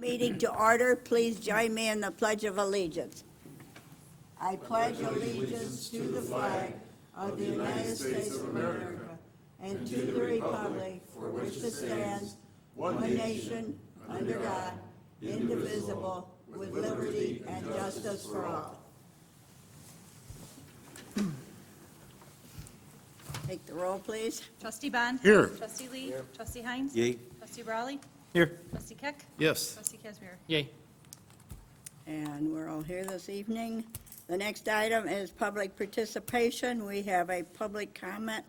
Meeting to order. Please join me in the Pledge of Allegiance. I pledge allegiance to the flag of the United States of America and to the republic for which it stands, one nation, under God, indivisible, with liberty and justice for all. Take the roll, please. Trustee Bond? Here. Trustee Lee? Here. Trustee Hines? Yay. Trustee Brawley? Here. Trustee Keck? Yes. Trustee Kazmir? Yay. And we're all here this evening. The next item is public participation. We have a public comment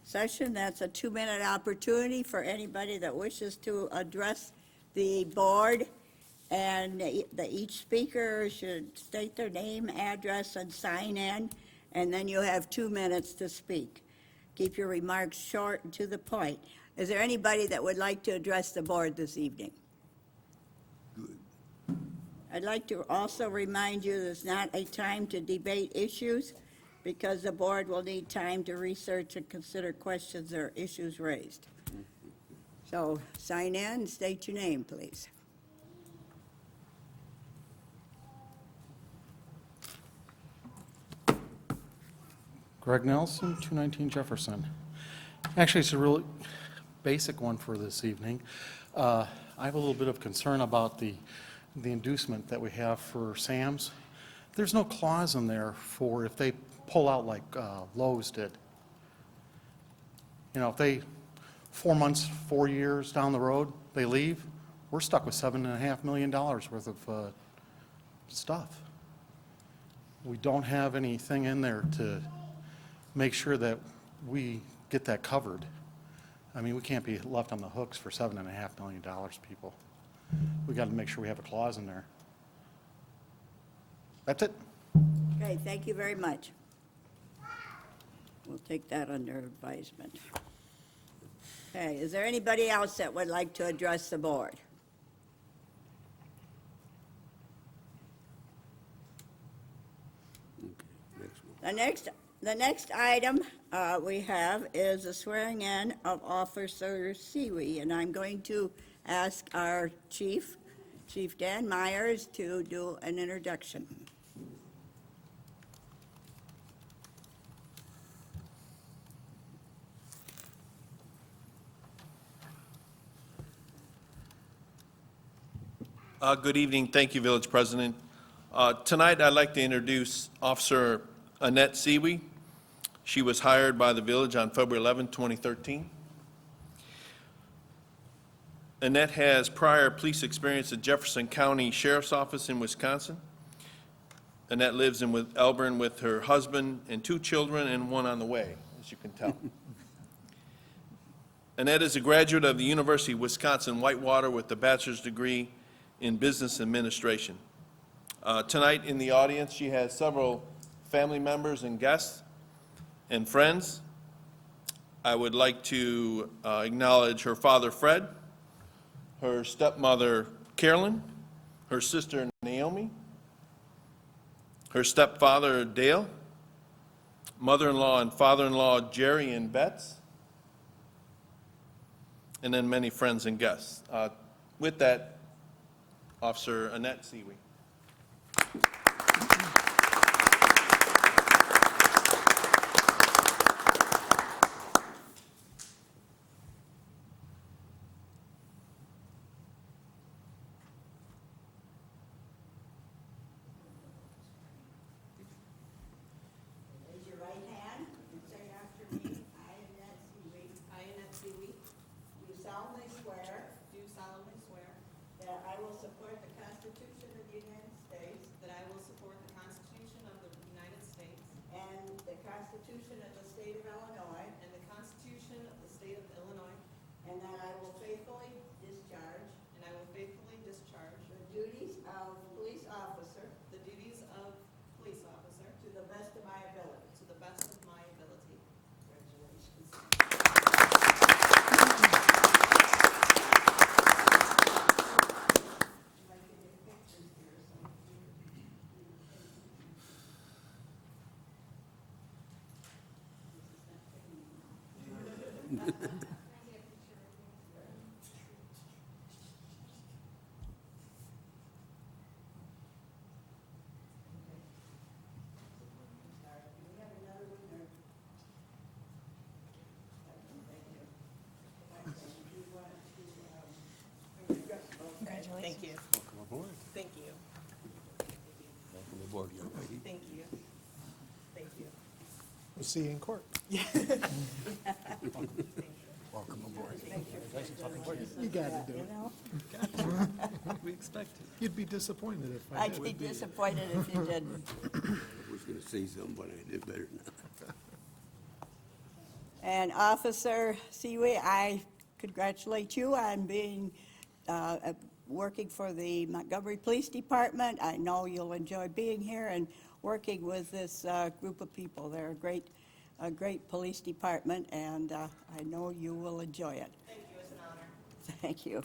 session. That's a 2-minute opportunity for anybody that wishes to address the board. And each speaker should state their name, address, and sign in, and then you have 2 minutes to speak. Keep your remarks short and to the point. Is there anybody that would like to address the board this evening? I'd like to also remind you there's not a time to debate issues because the board will need time to research and consider questions or issues raised. So sign in and state your name, please. Greg Nelson, 219 Jefferson. Actually, it's a really basic one for this evening. I have a little bit of concern about the inducement that we have for Sam's. There's no clause in there for if they pull out like Lowe's did. You know, if they, 4 months, 4 years down the road, they leave, we're stuck with $7.5 million worth of stuff. We don't have anything in there to make sure that we get that covered. I mean, we can't be left on the hooks for $7.5 million, people. We got to make sure we have a clause in there. That's it. Okay, thank you very much. We'll take that under advisement. Okay, is there anybody else that would like to address the board? The next item we have is the swearing in of Officer Seeley, and I'm going to ask our Chief Dan Myers, to do an introduction. Good evening. Thank you, Village President. Tonight, I'd like to introduce Officer Annette Seeley. She was hired by the village on February 11, 2013. Annette has prior police experience at Jefferson County Sheriff's Office in Wisconsin. Annette lives in Elburn with her husband and 2 children and 1 on the way, as you can tell. Annette is a graduate of the University of Wisconsin-Whitewater with a bachelor's degree in business administration. Tonight in the audience, she has several family members and guests and friends. I would like to acknowledge her father, Fred, her stepmother, Carolyn, her sister, Naomi, her stepfather, Dale, mother-in-law and father-in-law, Jerry and Betts, and then many friends and guests. With that, Officer Annette Seeley. Raise your right hand and say after me. I, Annette Seeley, do solemnly swear that I will support the Constitution of the United States that I will support the Constitution of the United States and the Constitution of the State of Illinois, and the Constitution of the State of Illinois, and that I will faithfully discharge the duties of police officer the duties of police officer to the best of my ability. to the best of my ability. Congratulations. Thank you. Welcome aboard. Thank you. Welcome aboard, young lady. Thank you. Thank you. We'll see you in court. Welcome aboard. You got to do You it. know, We expect it. You'd be disappointed if I I'd did. be disappointed if you didn't. I was gonna say something, but I did better than that. And Officer Siwe, I congratulate you on being, working for the Montgomery Police Department. I know you'll enjoy being here and working with this group of people. They're a great police department, and I know you will enjoy it. Thank you. It's an honor. Thank you.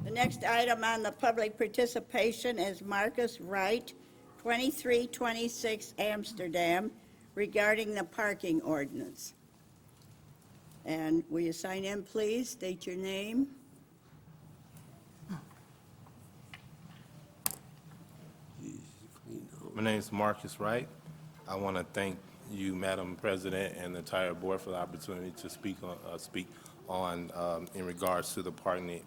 The next item on the public participation is Marcus Wright, 2326 Amsterdam, regarding the parking ordinance. And will you sign in, please? State your name. Jeez, clean out. My name is Marcus Wright. I want to thank you, Madam President, and the entire board for the opportunity to speak on in regards to the parking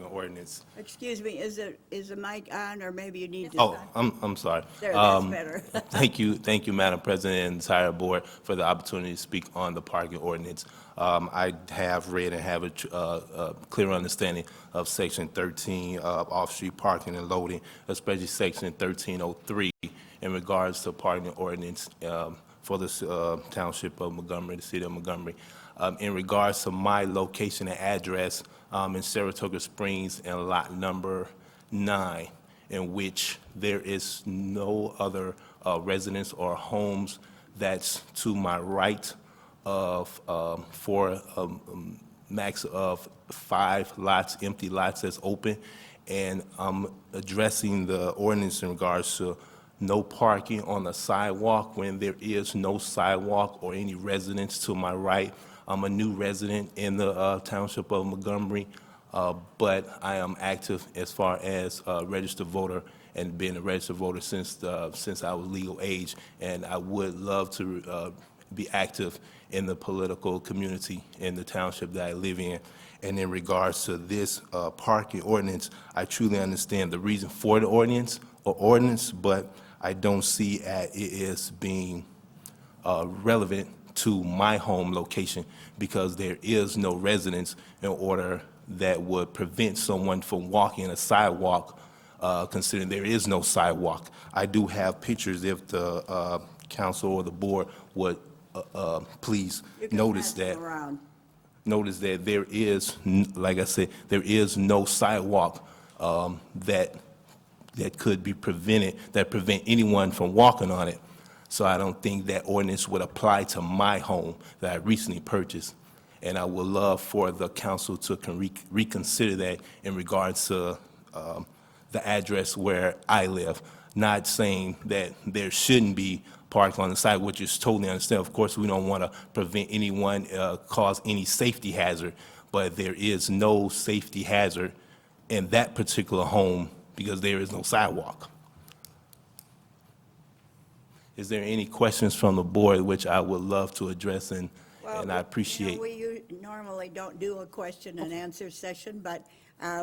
ordinance. Excuse me, is the mic on, or maybe you need to? Oh, I'm sorry. There, that's better. Thank you, Madam President, and the entire board for the opportunity to speak on the parking ordinance. I have read and have a clear understanding of Section 13 of off-street parking and loading, especially Section 1303 in regards to parking ordinance for the Township of Montgomery, the City of Montgomery. In regards to my location and address in Saratoga Springs and lot number 9, in which there is no other residence or homes that's to my right of for a max of 5 lots, empty lots that's open. And I'm addressing the ordinance in regards to no parking on the sidewalk when there is no sidewalk or any residence to my right. I'm a new resident in the Township of Montgomery, but I am active as far as a registered voter and been a registered voter since I was legal age. And I would love to be active in the political community in the township that I live in. And in regards to this parking ordinance, I truly understand the reason for the ordinance, but I don't see it as being relevant to my home location because there is no residence in order that would prevent someone from walking a sidewalk, considering there is no sidewalk. I do have pictures if the council or the board would please You can notice pass them that. around. Notice that there is, like I said, there is no sidewalk that could be prevented, that prevent anyone from walking on it. So I don't think that ordinance would apply to my home that I recently purchased. And I would love for the council to reconsider that in regards to the address where I live. Not saying that there shouldn't be parking on the side, which is totally understand. Of course, we don't want to prevent anyone, cause any safety hazard, but there is no safety hazard in that particular home because there is no sidewalk. Is there any questions from the board, which I would love to address, and Well, I appreciate? We normally don't do a question and answer session, but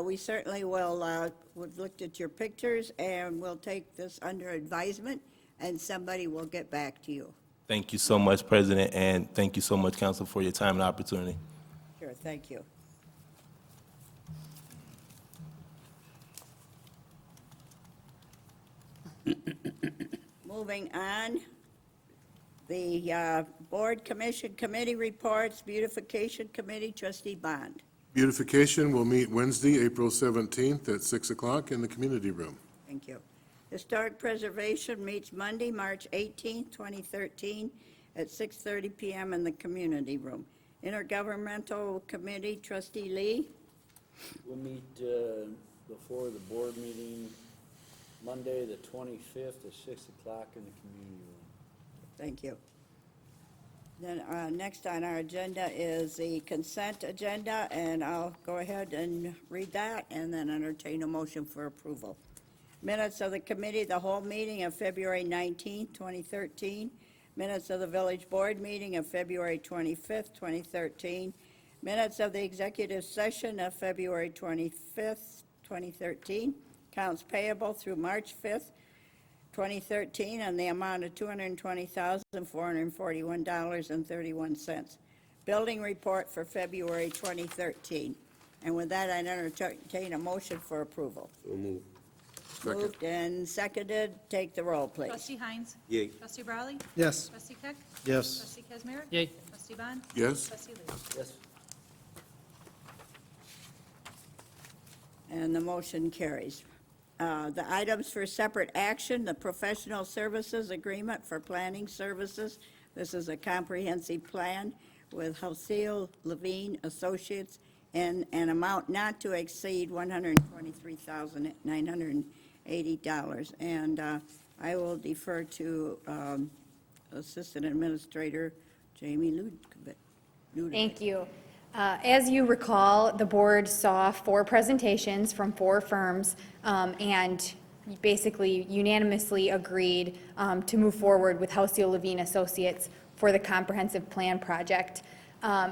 we certainly will, we've looked at your pictures, and we'll take this under advisement, and somebody will get back to you. Thank you so much, President, and thank you so much, Council, for your time and opportunity. Sure, thank you. Moving on, the Board Commission Committee reports, Beautification Committee, Trustee Bond. Beautification will meet Wednesday, April 17th at 6 o'clock in the community room. Thank you. Historic Preservation meets Monday, March 18th, 2013, at 6:30 PM in the community room. Intergovernmental Committee, Trustee Lee. We'll meet before the board meeting Monday, the 25th, at 6 o'clock in the community room. Thank you. Then next on our agenda is the consent agenda, and I'll go ahead and read that and then entertain a motion for approval. Minutes of the committee, the whole meeting of February 19th, 2013. Minutes of the village board meeting of February 25th, 2013. Minutes of the executive session of February 25th, 2013. Accounts payable through March 5th, 2013, and the amount of $220,441.31. Building report for February 2013. And with that, I entertain a motion for approval. So move. Moved and seconded. Take the roll, please. Trustee Heinz. Yay. Trustee Brawley. Yes. Trustee Keck. Yes. Trustee Kazmir. Yay. Trustee Bond. Yes. Trustee Lee. Yes. And the motion carries. The items for separate action, the professional services agreement for planning services. This is a comprehensive plan with Halcyon Levine Associates and an amount not to exceed $123,980. And I will defer to Assistant Administrator Jamie Ludovic. Thank you. As you recall, the board saw 4 presentations from 4 firms and basically unanimously agreed to move forward with Halcyon Levine Associates for the comprehensive plan project.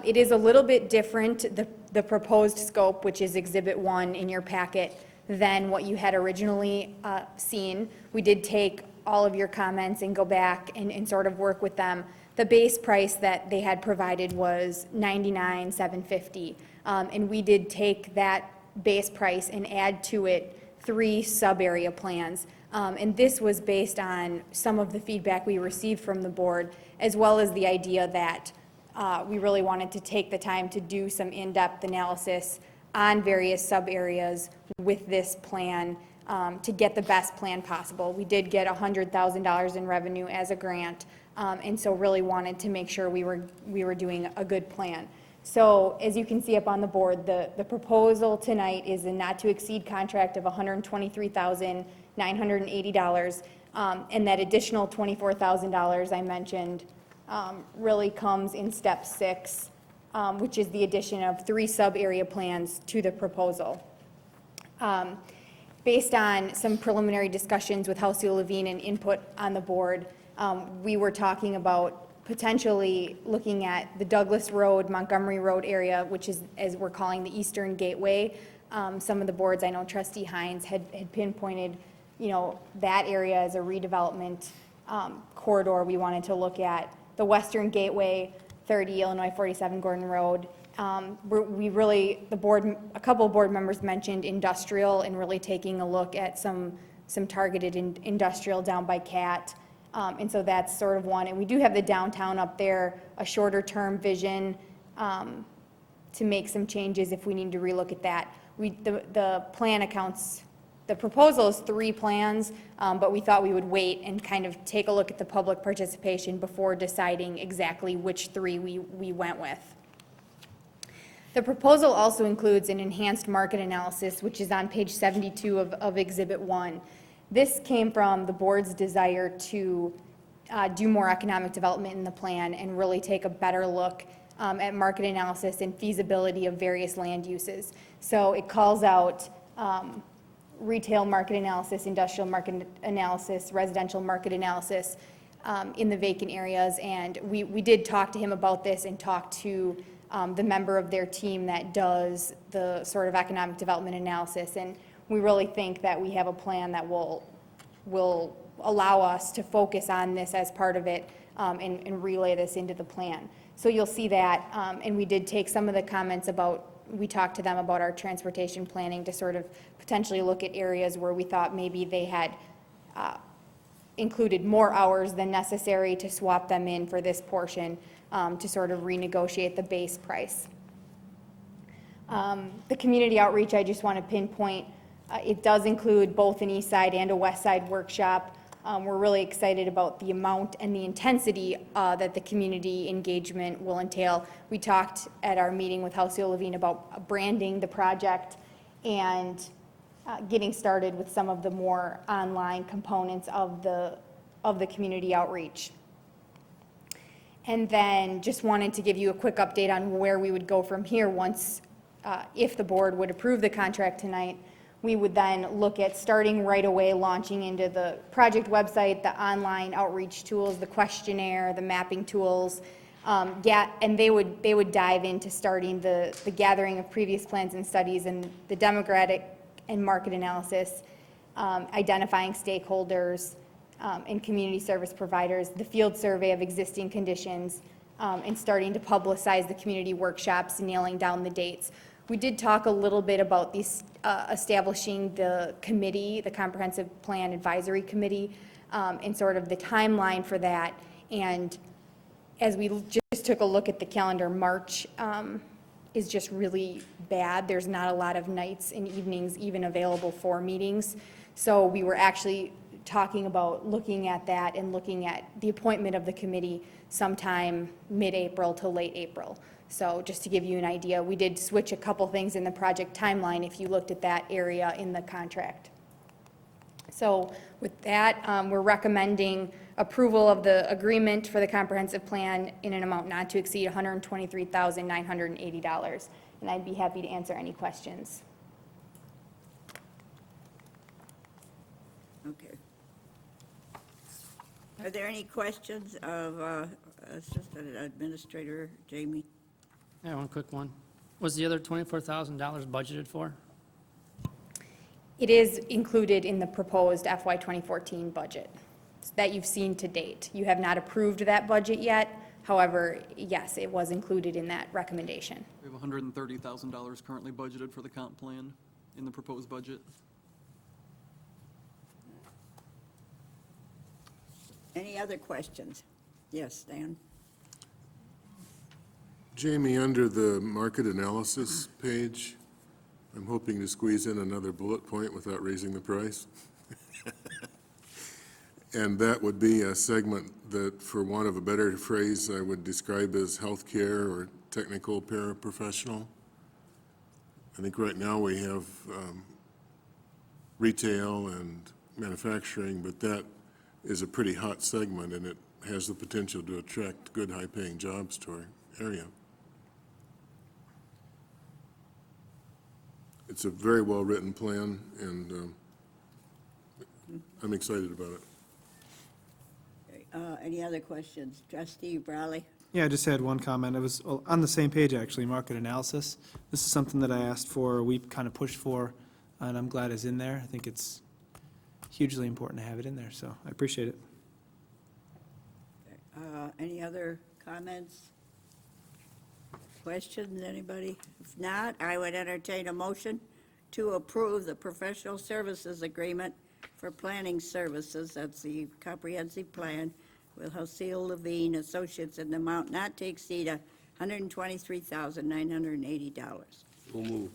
It is a little bit different, the proposed scope, which is Exhibit 1 in your packet, than what you had originally seen. We did take all of your comments and go back and sort of work with them. The base price that they had provided was $99,750, and we did take that base price and add to it 3 sub-area plans. And this was based on some of the feedback we received from the board, as well as the idea that we really wanted to take the time to do some in-depth analysis on various sub-areas with this plan to get the best plan possible. We did get $100,000 in revenue as a grant, and so really wanted to make sure we were doing a good plan. So as you can see up on the board, the proposal tonight is a not-to-exceed contract of $123,980, and that additional $24,000 I mentioned really comes in step 6, which is the addition of 3 sub-area plans to the proposal. Based on some preliminary discussions with Halcyon Levine and input on the board, we were talking about potentially looking at the Douglas Road, Montgomery Road area, which is, as we're calling, the Eastern Gateway. Some of the boards, I know Trustee Heinz had pinpointed, that area as a redevelopment corridor we wanted to look at. The Western Gateway, 30 Illinois 47 Gordon Road. A couple of board members mentioned industrial and really taking a look at some targeted industrial down by Cat. And so that's sort of one. And we do have the downtown up there, a shorter term vision to make some changes if we need to relook at that. The plan accounts, the proposal is 3 plans, but we thought we would wait and kind of take a look at the public participation before deciding exactly which 3 we went with. The proposal also includes an enhanced market analysis, which is on page 72 of Exhibit 1. This came from the board's desire to do more economic development in the plan and really take a better look at market analysis and feasibility of various land uses. So it calls out retail market analysis, industrial market analysis, residential market analysis in the vacant areas. And we did talk to him about this and talk to the member of their team that does the sort of economic development analysis. And we really think that we have a plan that will allow us to focus on this as part of it and relay this into the plan. So you'll see that, and we did take some of the comments we talked to them about our transportation planning to sort of potentially look at areas where we thought maybe they had included more hours than necessary to swap them in for this portion to sort of renegotiate the base price. The community outreach, I just want to pinpoint, it does include both an east side and a west side workshop. We're really excited about the amount and the intensity that the community engagement will entail. We talked at our meeting with Halcyon Levine about branding the project and getting started with some of the more online components of the community outreach. And then just wanted to give you a quick update on where we would go from here once, if the board would approve the contract tonight. we would then look at starting right away, launching into the project website, the online outreach tools, the questionnaire, the mapping tools, and they would dive into starting the gathering of previous plans and studies and the demographic and market analysis, identifying stakeholders and community service providers, the field survey of existing conditions, and starting to publicize the community workshops, nailing down the dates. We did talk a little bit about these, establishing the committee, the Comprehensive Plan Advisory Committee, and sort of the timeline for that. And as we just took a look at the calendar, March is just really bad. There's not a lot of nights and evenings even available for meetings. So we were actually talking about looking at that and looking at the appointment of the committee sometime mid-April to late April. So just to give you an idea, we did switch a couple things in the project timeline if you looked at that area in the contract. So with that, we're recommending approval of the agreement for the comprehensive plan in an amount not to exceed $123,980. And I'd be happy to answer any questions. Okay. Are there any questions of Assistant Administrator Jamie? Yeah, one quick one. Was the other $24,000 budgeted for? It is included in the proposed FY 2014 budget that you've seen to date. You have not approved that budget yet. However, yes, it was included in that recommendation. We have $130,000 currently budgeted for the comp plan in the proposed budget. Any other questions? Yes, Dan? Jamie, under the market analysis page, I'm hoping to squeeze in another bullet point without raising the price. And that would be a segment that, for want of a better phrase, I would describe as healthcare or technical paraprofessional. I think right now we have retail and manufacturing, but that is a pretty hot segment, and it has the potential to attract good, high-paying jobs to our area. It's a very well-written plan, and I'm excited about it. Any other questions? Trustee Brawley? Yeah, I just had one comment. It was on the same page, actually, market analysis. This is something that I asked for, we kind of pushed for, and I'm glad it's in there. I think it's hugely important to have it in there, so I appreciate it. Any other comments? Questions, anybody? If not, I would entertain a motion to approve the professional services agreement for planning services. That's the comprehensive plan with Hosea Levine Associates in the amount not to exceed $123,980. So move.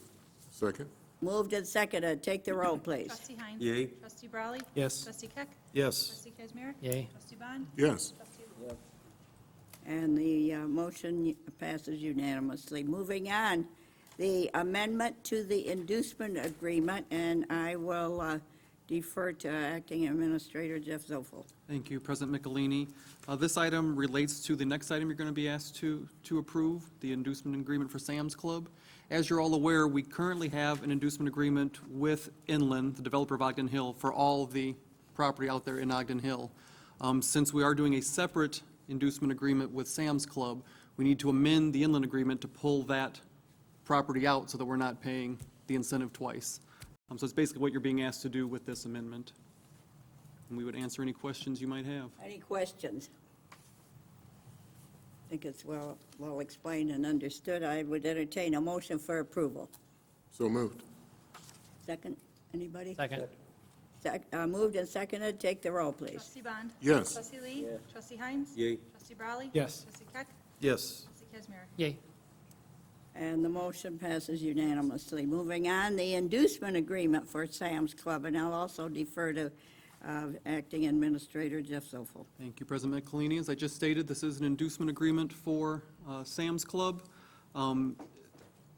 Second? Moved and seconded. Take the roll, please. Trustee Heinz. Yay. Trustee Brawley. Yes. Trustee Keck. Yes. Trustee Kazmir. Yay. Trustee Bond. Yes. Trustee Yep. And the motion passes unanimously. Moving on, the amendment to the inducement agreement, and I will defer to Acting Administrator Jeff Zofel. Thank you, President Michelini. This item relates to the next item you're going to be asked to approve, the inducement agreement for Sam's Club. As you're all aware, we currently have an inducement agreement with Inland, the developer of Ogden Hill, for all of the property out there in Ogden Hill. Since we are doing a separate inducement agreement with Sam's Club, we need to amend the Inland agreement to pull that property out so that we're not paying the incentive twice. So it's basically what you're being asked to do with this amendment. And we would answer any questions you might have. Any questions? I think it's well explained and understood. I would entertain a motion for approval. So moved. Second, anybody? Second. Moved and seconded. Take the roll, please. Trustee Bond. Yes. Trustee Lee. Yes. Trustee Heinz. Yay. Trustee Brawley. Yes. Trustee Keck. Yes. Trustee Kazmir. Yay. And the motion passes unanimously. Moving on, the inducement agreement for Sam's Club, and I'll also defer to Acting Administrator Jeff Zofel. Thank you, President Michelini. As I just stated, this is an inducement agreement for Sam's Club.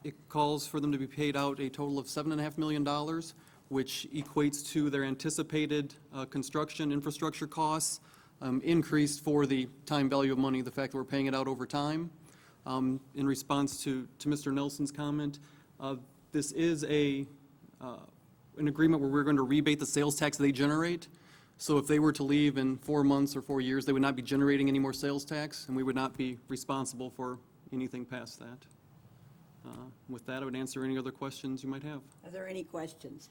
It calls for them to be paid out a total of $7.5 million, which equates to their anticipated construction infrastructure costs, increased for the time value of money, the fact that we're paying it out over time. In response to Mr. Nelson's comment, this is a an agreement where we're going to rebate the sales tax they generate. So if they were to leave in 4 months or 4 years, they would not be generating any more sales tax, and we would not be responsible for anything past that. With that, I would answer any other questions you might have. Are there any questions?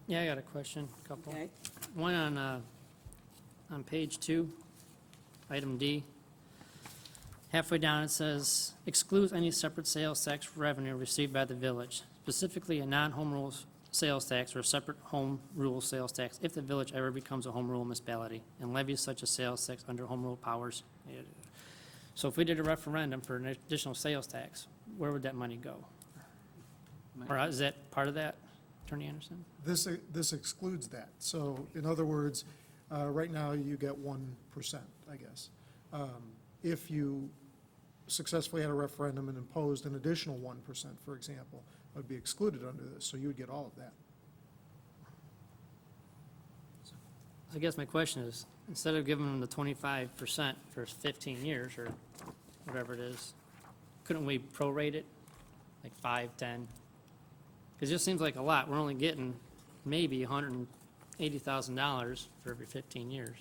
Yeah, I got a question, a couple. Okay. One on page 2, item D. Halfway down, it says, excludes any separate sales tax revenue received by the village, specifically a non-home rule sales tax or a separate home rule sales tax if the village ever becomes a home rule municipality and levies such a sales tax under home rule powers. So if we did a referendum for an additional sales tax, where would that money go? Or is that part of that, Attorney Anderson? This excludes that. So in other words, right now you get 1%, I guess. If you successfully had a referendum and imposed an additional 1%, for example, it would be excluded under this, so you would get all of that. I guess my question is, instead of giving them the 25% for 15 years or whatever it is, couldn't we prorate it, like 5, 10? Because it just seems like a lot. We're only getting maybe $180,000 for every 15 years.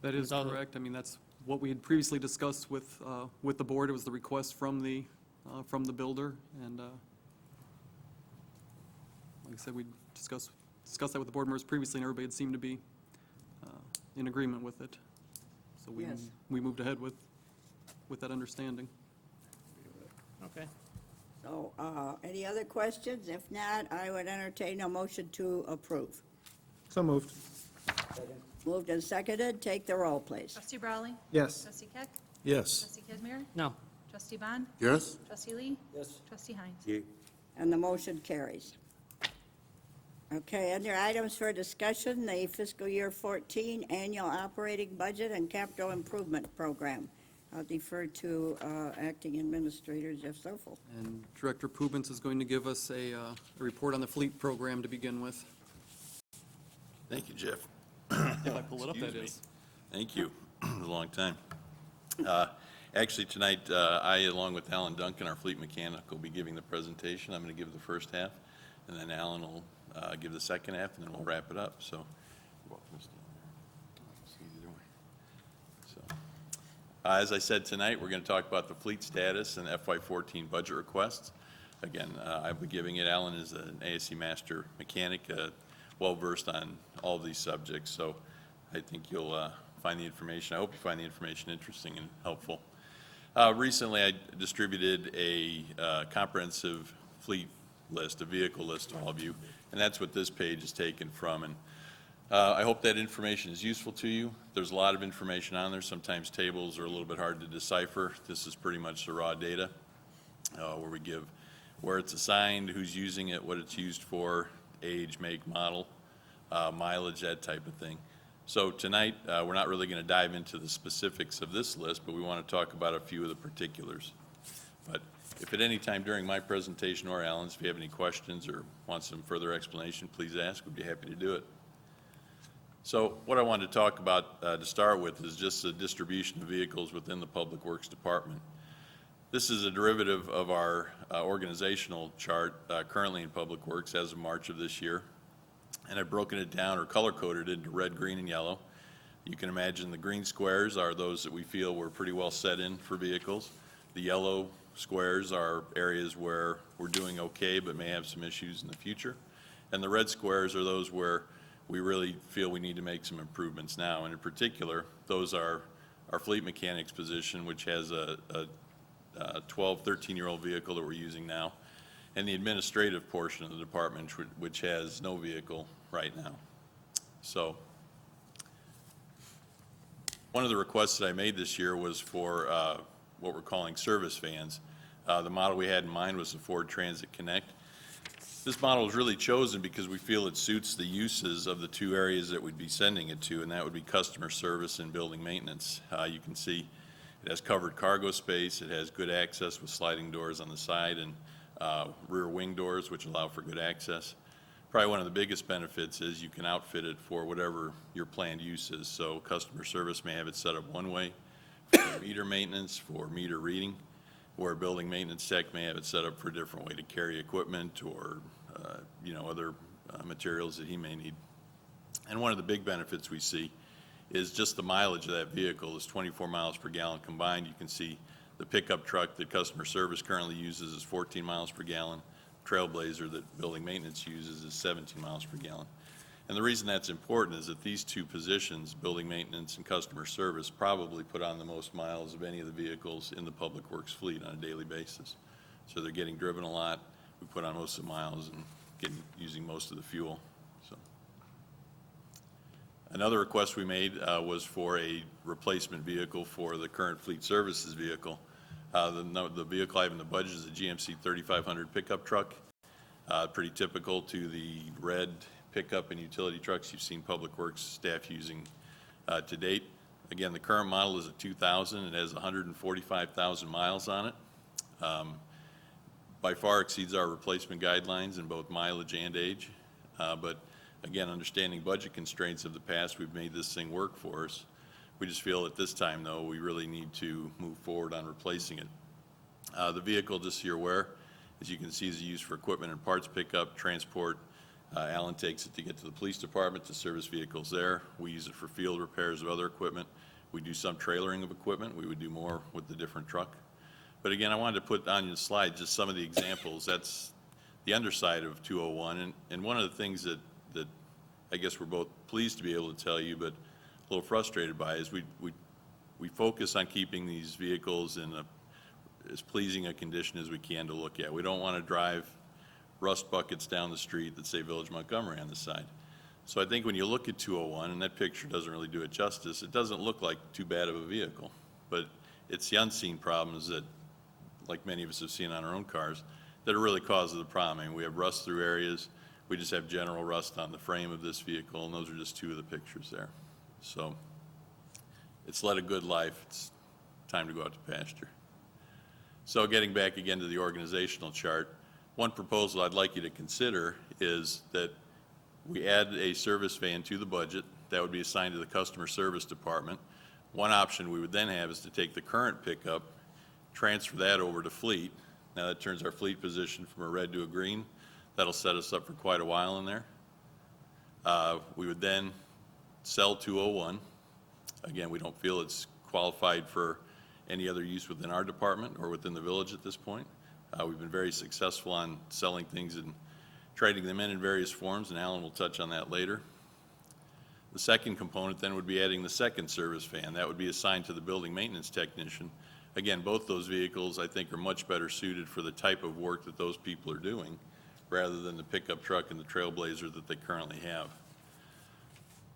That is correct. I mean, that's what we had previously discussed with the board. It was the request from the builder, and like I said, we discussed that with the board members previously, and everybody had seemed to be in agreement with it. So Yes. we moved ahead with that understanding. Okay. So, any other questions? If not, I would entertain a motion to approve. So moved. Moved and seconded, take the roll, please. Trustee Brawley? Yes. Trustee Keck? Yes. Trustee Kazmir? No. Trustee Bond? Yes? Trustee Lee? Yes. Trustee Heinz? Yay. And the motion carries. Okay, under items for discussion, the fiscal year 14 annual operating budget and capital improvement program. I'll defer to Acting Administrator Jeff Stoffel. And Director Pubens is going to give us a report on the fleet program to begin with. Thank you, Jeff. If I pull it up, that Excuse me. is. Thank you. It was a long time. Actually, tonight, I, along with Alan Duncan, our fleet mechanic, will be giving the presentation. I'm going to give the first half, and then Alan will give the second half, and then we'll wrap it up. So, you're welcome to stand there. See either way. So, as I said tonight, we're going to talk about the fleet status and FY14 budget requests. Again, I'll be giving it. Alan is an ASC master mechanic, well-versed on all of these subjects, so I think you'll find the information, I hope you find the information interesting and helpful. Recently, I distributed a comprehensive fleet list, a vehicle list to all of you, and that's what this page is taken from. And I hope that information is useful to you. There's a lot of information on there. Sometimes tables are a little bit hard to decipher. This is pretty much the raw data, where we give where it's assigned, who's using it, what it's used for, age, make, model, mileage, that type of thing. So tonight, we're not really going to dive into the specifics of this list, but we want to talk about a few of the particulars. But if at any time during my presentation or Alan's, if you have any questions or want some further explanation, please ask. We'd be happy to do it. So what I wanted to talk about to start with is just the distribution of vehicles within the Public Works Department. This is a derivative of our organizational chart currently in Public Works as of March of this year. And I've broken it down or color-coded it into red, green, and yellow. You can imagine the green squares are those that we feel we're pretty well set in for vehicles. The yellow squares are areas where we're doing okay but may have some issues in the future. And the red squares are those where we really feel we need to make some improvements now. And in particular, those are our fleet mechanics position, which has a 12, 13-year-old vehicle that we're using now, and the administrative portion of the department, which has no vehicle right now. So one of the requests that I made this year was for what we're calling service vans. The model we had in mind was the Ford Transit Connect. This model was really chosen because we feel it suits the uses of the two areas that we'd be sending it to, and that would be customer service and building maintenance. You can see it has covered cargo space, it has good access with sliding doors on the side and rear wing doors, which allow for good access. Probably one of the biggest benefits is you can outfit it for whatever your planned use is. So customer service may have it set up one way for meter maintenance, for meter reading, where a building maintenance tech may have it set up for a different way to carry equipment or other materials that he may need. And one of the big benefits we see is just the mileage of that vehicle is 24 miles per gallon combined. You can see the pickup truck that customer service currently uses is 14 miles per gallon. Trailblazer that building maintenance uses is 17 miles per gallon. And the reason that's important is that these two positions, building maintenance and customer service, probably put on the most miles of any of the vehicles in the Public Works fleet on a daily basis. So they're getting driven a lot. We put on most of the miles and using most of the fuel. So another request we made was for a replacement vehicle for the current fleet services vehicle. The vehicle I have in the budget is a GMC 3500 pickup truck, pretty typical to the red pickup and utility trucks you've seen Public Works staff using to date. Again, the current model is a 2000. It has 145,000 miles on it. By far exceeds our replacement guidelines in both mileage and age. But again, understanding budget constraints of the past, we've made this thing work for us. We just feel at this time, though, we really need to move forward on replacing it. The vehicle, just so you're aware, as you can see, is used for equipment and parts pickup, transport. Alan takes it to get to the police department to service vehicles there. We use it for field repairs of other equipment. We do some trailering of equipment. We would do more with the different truck. But again, I wanted to put on your slide just some of the examples. That's the underside of 201. And one of the things that I guess we're both pleased to be able to tell you, but a little frustrated by is we focus on keeping these vehicles in as pleasing a condition as we can to look at. We don't want to drive rust buckets down the street that say Village Montgomery on the side. So I think when you look at 201, and that picture doesn't really do it justice, it doesn't look like too bad of a vehicle. But it's the unseen problems that, like many of us have seen on our own cars, that are really cause of the problem. I mean, we have rust through areas. We just have general rust on the frame of this vehicle, and those are just two of the pictures there. So it's led a good life. It's time to go out to pasture. So getting back again to the organizational chart, one proposal I'd like you to consider is that we add a service van to the budget. That would be assigned to the customer service department. One option we would then have is to take the current pickup, transfer that over to fleet. Now that turns our fleet position from a red to a green. That'll set us up for quite a while in there. We would then sell 201. Again, we don't feel it's qualified for any other use within our department or within the village at this point. We've been very successful on selling things and trading them in various forms, and Alan will touch on that later. The second component then would be adding the second service van. That would be assigned to the building maintenance technician. Again, both those vehicles I think are much better suited for the type of work that those people are doing rather than the pickup truck and the Trailblazer that they currently have.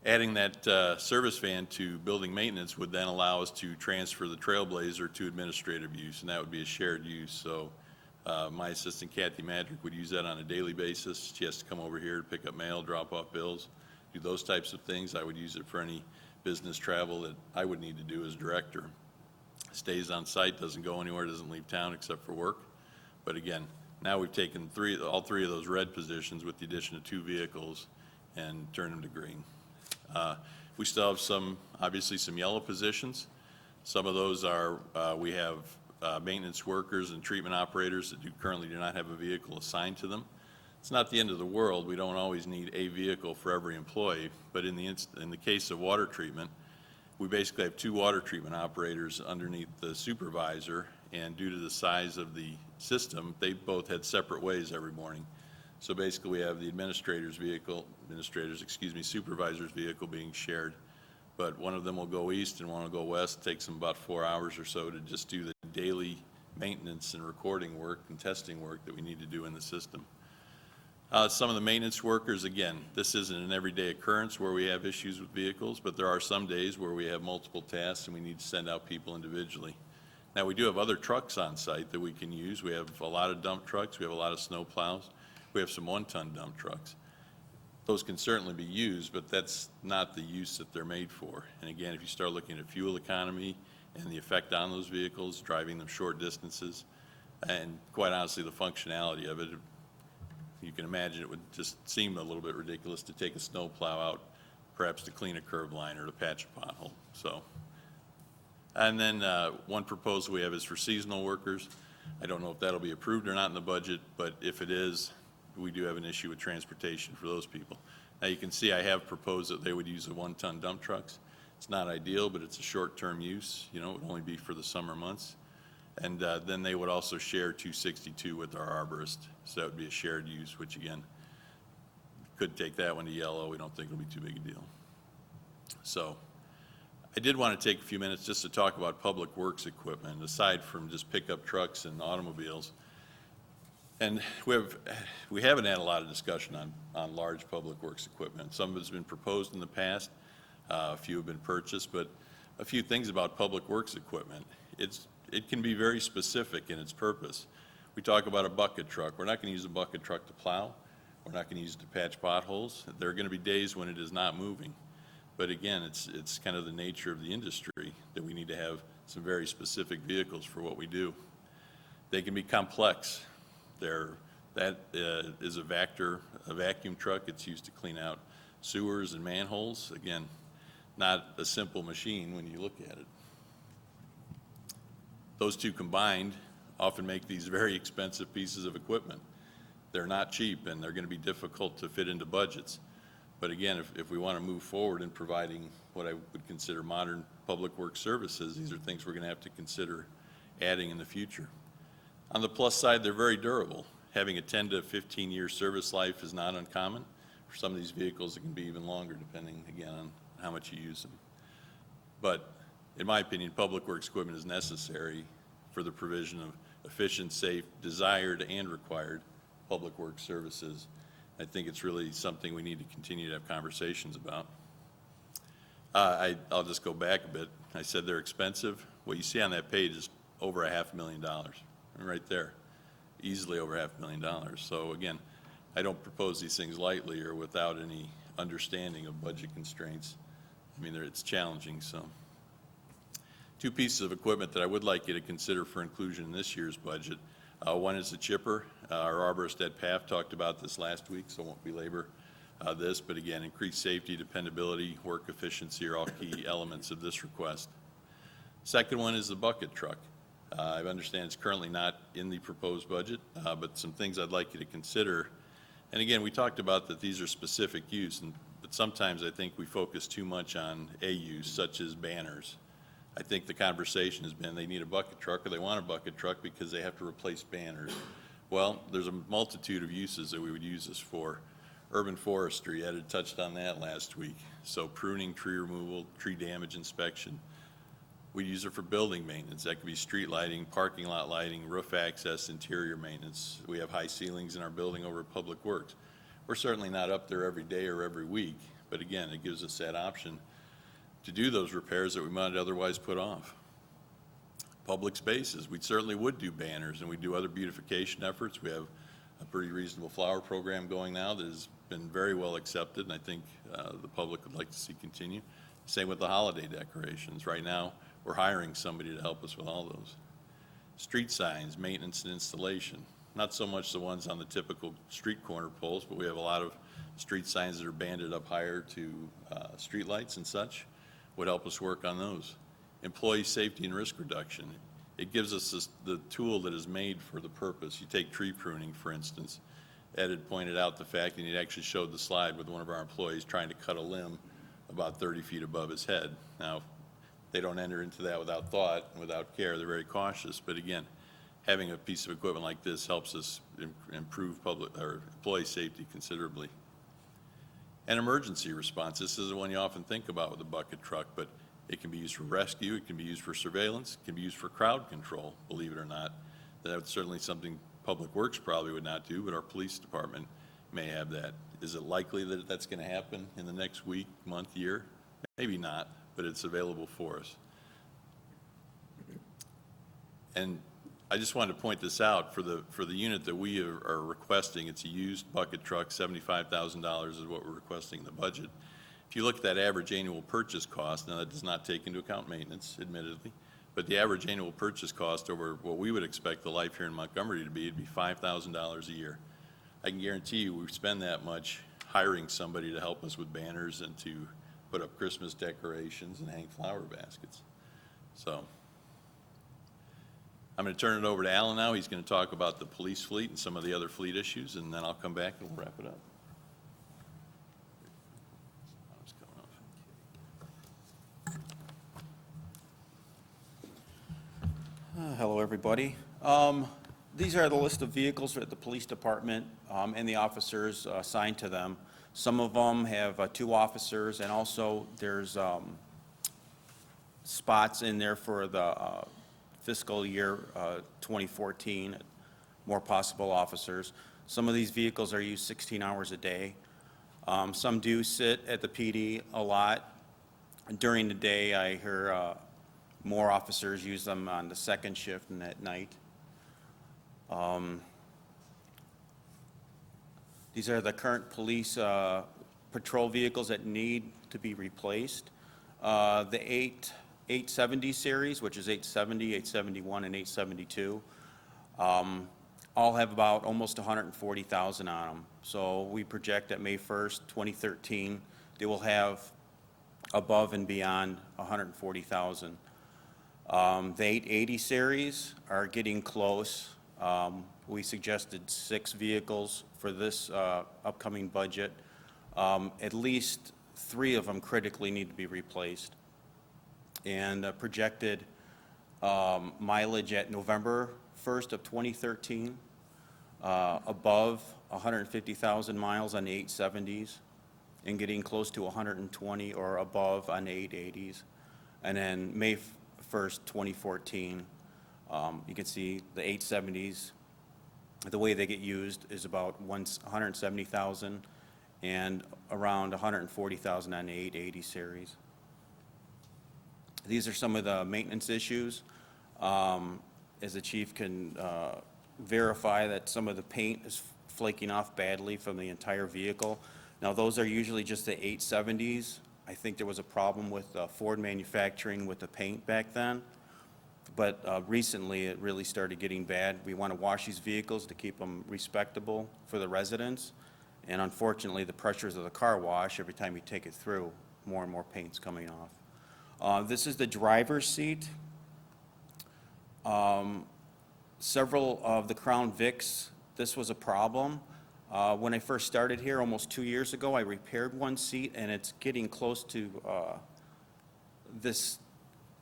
Adding that service van to building maintenance would then allow us to transfer the Trailblazer to administrative use, and that would be a shared use. So my assistant Kathy Madrick would use that on a daily basis. She has to come over here to pick up mail, drop off bills, do those types of things. I would use it for any business travel that I would need to do as director. Stays on site, doesn't go anywhere, doesn't leave town except for work. But again, now we've taken all three of those red positions with the addition of two vehicles and turned them to green. We still have obviously some yellow positions. Some of those are, we have maintenance workers and treatment operators that currently do not have a vehicle assigned to them. It's not the end of the world. We don't always need a vehicle for every employee, but in the case of water treatment, we basically have two water treatment operators underneath the supervisor, and due to the size of the system, they both had separate ways every morning. So basically we have the supervisor's vehicle being shared, but one of them will go east and one will go west. It takes them about 4 hours or so to just do the daily maintenance and recording work and testing work that we need to do in the system. Some of the maintenance workers, again, this isn't an everyday occurrence where we have issues with vehicles, but there are some days where we have multiple tasks and we need to send out people individually. Now, we do have other trucks on site that we can use. We have a lot of dump trucks. We have a lot of snow plows. We have some one-ton dump trucks. Those can certainly be used, but that's not the use that they're made for. And again, if you start looking at fuel economy and the effect on those vehicles, driving them short distances, and quite honestly, the functionality of it, you can imagine it would just seem a little bit ridiculous to take a snow plow out, perhaps to clean a curb line or to patch a pothole. So, and then one proposal we have is for seasonal workers. I don't know if that'll be approved or not in the budget, but if it is, we do have an issue with transportation for those people. Now, you can see I have proposed that they would use the 1-ton dump trucks. It's not ideal, but it's a short-term use, you know, it would only be for the summer months. And then they would also share 262 with our arborist, so that would be a shared use, which again, could take that one to yellow. We don't think it'll be too big a deal. So I did want to take a few minutes just to talk about public works equipment, aside from just pickup trucks and automobiles. And we haven't had a lot of discussion on large public works equipment. Some of it's been proposed in the past, a few have been purchased, but a few things about public works equipment. It can be very specific in its purpose. We talk about a bucket truck. We're not going to use a bucket truck to plow. We're not going to use it to patch potholes. There are going to be days when it is not moving. But again, it's kind of the nature of the industry that we need to have some very specific vehicles for what we do. They can be complex. That is a vacuum truck. It's used to clean out sewers and manholes. Again, not a simple machine when you look at it. Those two combined often make these very expensive pieces of equipment. They're not cheap, and they're going to be difficult to fit into budgets. But again, if we want to move forward in providing what I would consider modern public works services, these are things we're going to have to consider adding in the future. On the plus side, they're very durable. Having a 10 to 15-year service life is not uncommon. For some of these vehicles, it can be even longer, depending, again, on how much you use them. But in my opinion, public works equipment is necessary for the provision of efficient, safe, desired, and required public works services. I think it's really something we need to continue to have conversations about. I'll just go back a bit. I said they're expensive. What you see on that page is over $500,000, right there, easily over $500,000. So again, I don't propose these things lightly or without any understanding of budget constraints. I mean, it's challenging, so. Two pieces of equipment that I would like you to consider for inclusion in this year's budget. One is the chipper. Our arborist Ed Paff talked about this last week, so I won't belabor this, but again, increased safety, dependability, work efficiency are all key elements of this request. Second one is the bucket truck. I understand it's currently not in the proposed budget, but some things I'd like you to consider. And again, we talked about that these are specific use, but sometimes I think we focus too much on a use, such as banners. I think the conversation has been they need a bucket truck or they want a bucket truck because they have to replace banners. Well, there's a multitude of uses that we would use this for. Urban forestry, Ed had touched on that last week. So pruning, tree removal, tree damage inspection. We use it for building maintenance. That could be street lighting, parking lot lighting, roof access, interior maintenance. We have high ceilings in our building over at Public Works. We're certainly not up there every day or every week, but again, it gives us that option to do those repairs that we might otherwise put off. Public spaces, we certainly would do banners, and we do other beautification efforts. We have a pretty reasonable flower program going now that has been very well accepted, and I think the public would like to see continue. Same with the holiday decorations. Right now, we're hiring somebody to help us with all those. Street signs, maintenance and installation. Not so much the ones on the typical street corner poles, but we have a lot of street signs that are banded up higher to street lights and such. Would help us work on those. Employee safety and risk reduction. It gives us the tool that is made for the purpose. You take tree pruning, for instance. Ed had pointed out the fact, and he actually showed the slide with one of our employees trying to cut a limb about 30 feet above his head. Now, they don't enter into that without thought and without care. They're very cautious. But again, having a piece of equipment like this helps us improve employee safety considerably. And emergency response. This is the one you often think about with a bucket truck, but it can be used for rescue, it can be used for surveillance, it can be used for crowd control, believe it or not. That's certainly something Public Works probably would not do, but our police department may have that. Is it likely that that's going to happen in the next week, month, year? Maybe not, but it's available for us. And I just wanted to point this out for the unit that we are requesting. It's a used bucket truck, $75,000 is what we're requesting in the budget. If you look at that average annual purchase cost, now that does not take into account maintenance, admittedly, but the average annual purchase cost over what we would expect the life here in Montgomery to be, it'd be $5,000 a year. I can guarantee you we spend that much hiring somebody to help us with banners and to put up Christmas decorations and hang flower baskets. So I'm going to turn it over to Alan now. He's going to talk about the police fleet and some of the other fleet issues, and then I'll come back and we'll wrap it up. Hello, everybody. These are the list of vehicles at the police department and the officers assigned to them. Some of them have 2 officers, and also there's spots in there for the fiscal year 2014, more possible officers. Some of these vehicles are used 16 hours a day. Some do sit at the PD a lot. During the day, I hear more officers use them on the second shift and at night. These are the current police patrol vehicles that need to be replaced. The 870 series, which is 870, 871, and 872, all have about almost 140,000 on them. So we project that May 1st, 2013, they will have above and beyond 140,000. The 880 series are getting close. We suggested 6 vehicles for this upcoming budget. At least 3 of them critically need to be replaced. And projected mileage at November 1st of 2013, above 150,000 miles on the 870s, and getting close to 120 or above on the 880s. And then May 1st, 2014, you can see the 870s, the way they get used is about 170,000 and around 140,000 on the 880 series. These are some of the maintenance issues. As the chief can verify that some of the paint is flaking off badly from the entire vehicle. Now, those are usually just the 870s. I think there was a problem with Ford manufacturing with the paint back then, but recently it really started getting bad. We want to wash these vehicles to keep them respectable for the residents, and unfortunately the pressures of the car wash, every time you take it through, more and more paint's coming off. This is the driver's seat. Several of the Crown Vics, this was a problem. When I first started here almost 2 years ago, I repaired one seat, and it's getting close to this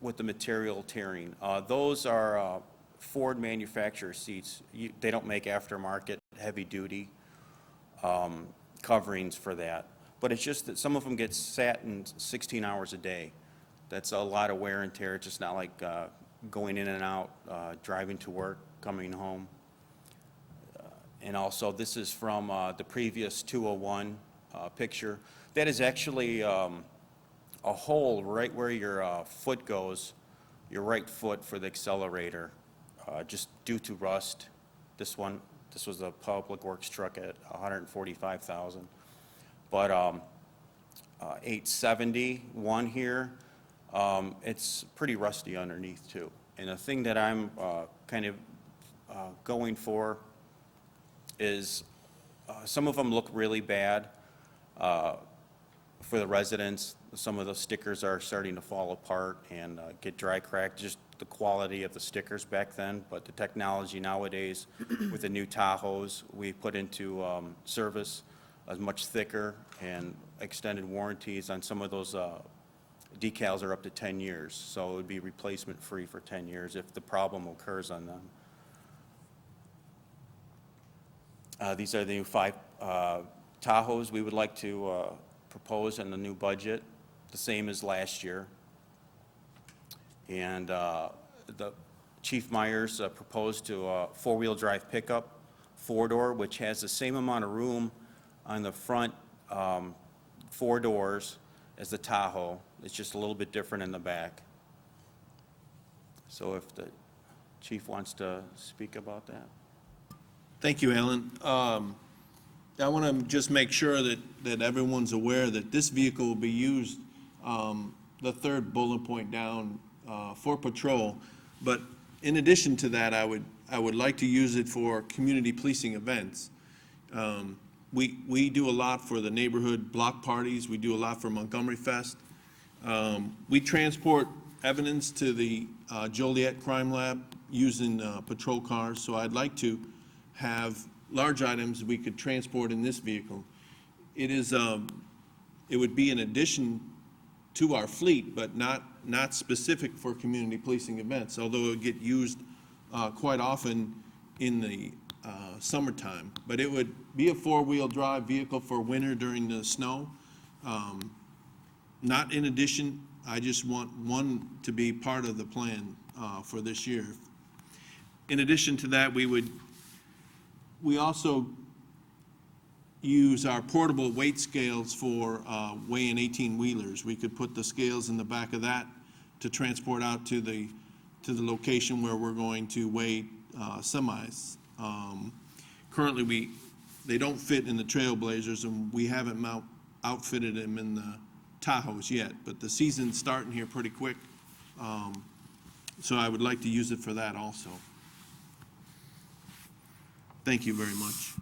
with the material tearing. Those are Ford manufacturer seats. They don't make aftermarket heavy-duty coverings for that. But it's just that some of them get sat in 16 hours a day. That's a lot of wear and tear. It's just not like going in and out, driving to work, coming home. And also, this is from the previous 201 picture. That is actually a hole right where your foot goes, your right foot for the accelerator, just due to rust. This was a public works truck at 145,000. But 871 here, it's pretty rusty underneath too. And the thing that I'm kind of going for is some of them look really bad for the residents. Some of the stickers are starting to fall apart and get dry cracked, just the quality of the stickers back then. But the technology nowadays with the new Tahoes we put into service is much thicker, and extended warranties on some of those decals are up to 10 years. So it would be replacement free for 10 years if the problem occurs on them. These are the new 5 Tahoes we would like to propose in the new budget, the same as last year. And the Chief Myers proposed to a 4-wheel drive pickup, 4-door, which has the same amount of room on the front 4 doors as the Tahoe. It's just a little bit different in the back. So if the chief wants to speak about that. Thank you, Alan. I want to just make sure that everyone's aware that this vehicle will be used, the third bullet point down, for patrol. But in addition to that, I would like to use it for community policing events. We do a lot for the neighborhood block parties. We do a lot for Montgomery Fest. We transport evidence to the Joliet Crime Lab using patrol cars, so I'd like to have large items we could transport in this vehicle. It is, it would be an addition to our fleet, but not specific for community policing events, although it would get used quite often in the summertime. But it would be a four-wheel drive vehicle for winter during the snow. Not in addition, I just want one to be part of the plan for this year. In addition to that, we also use our portable weight scales for weighing 18-wheelers. We could put the scales in the back of that to transport out to the location where we're going to weigh semis. Currently, they don't fit in the Trailblazers, and we haven't outfitted them in the Tahoes yet, but the season's starting here pretty quick, so I would like to use it for that also. Thank you very much.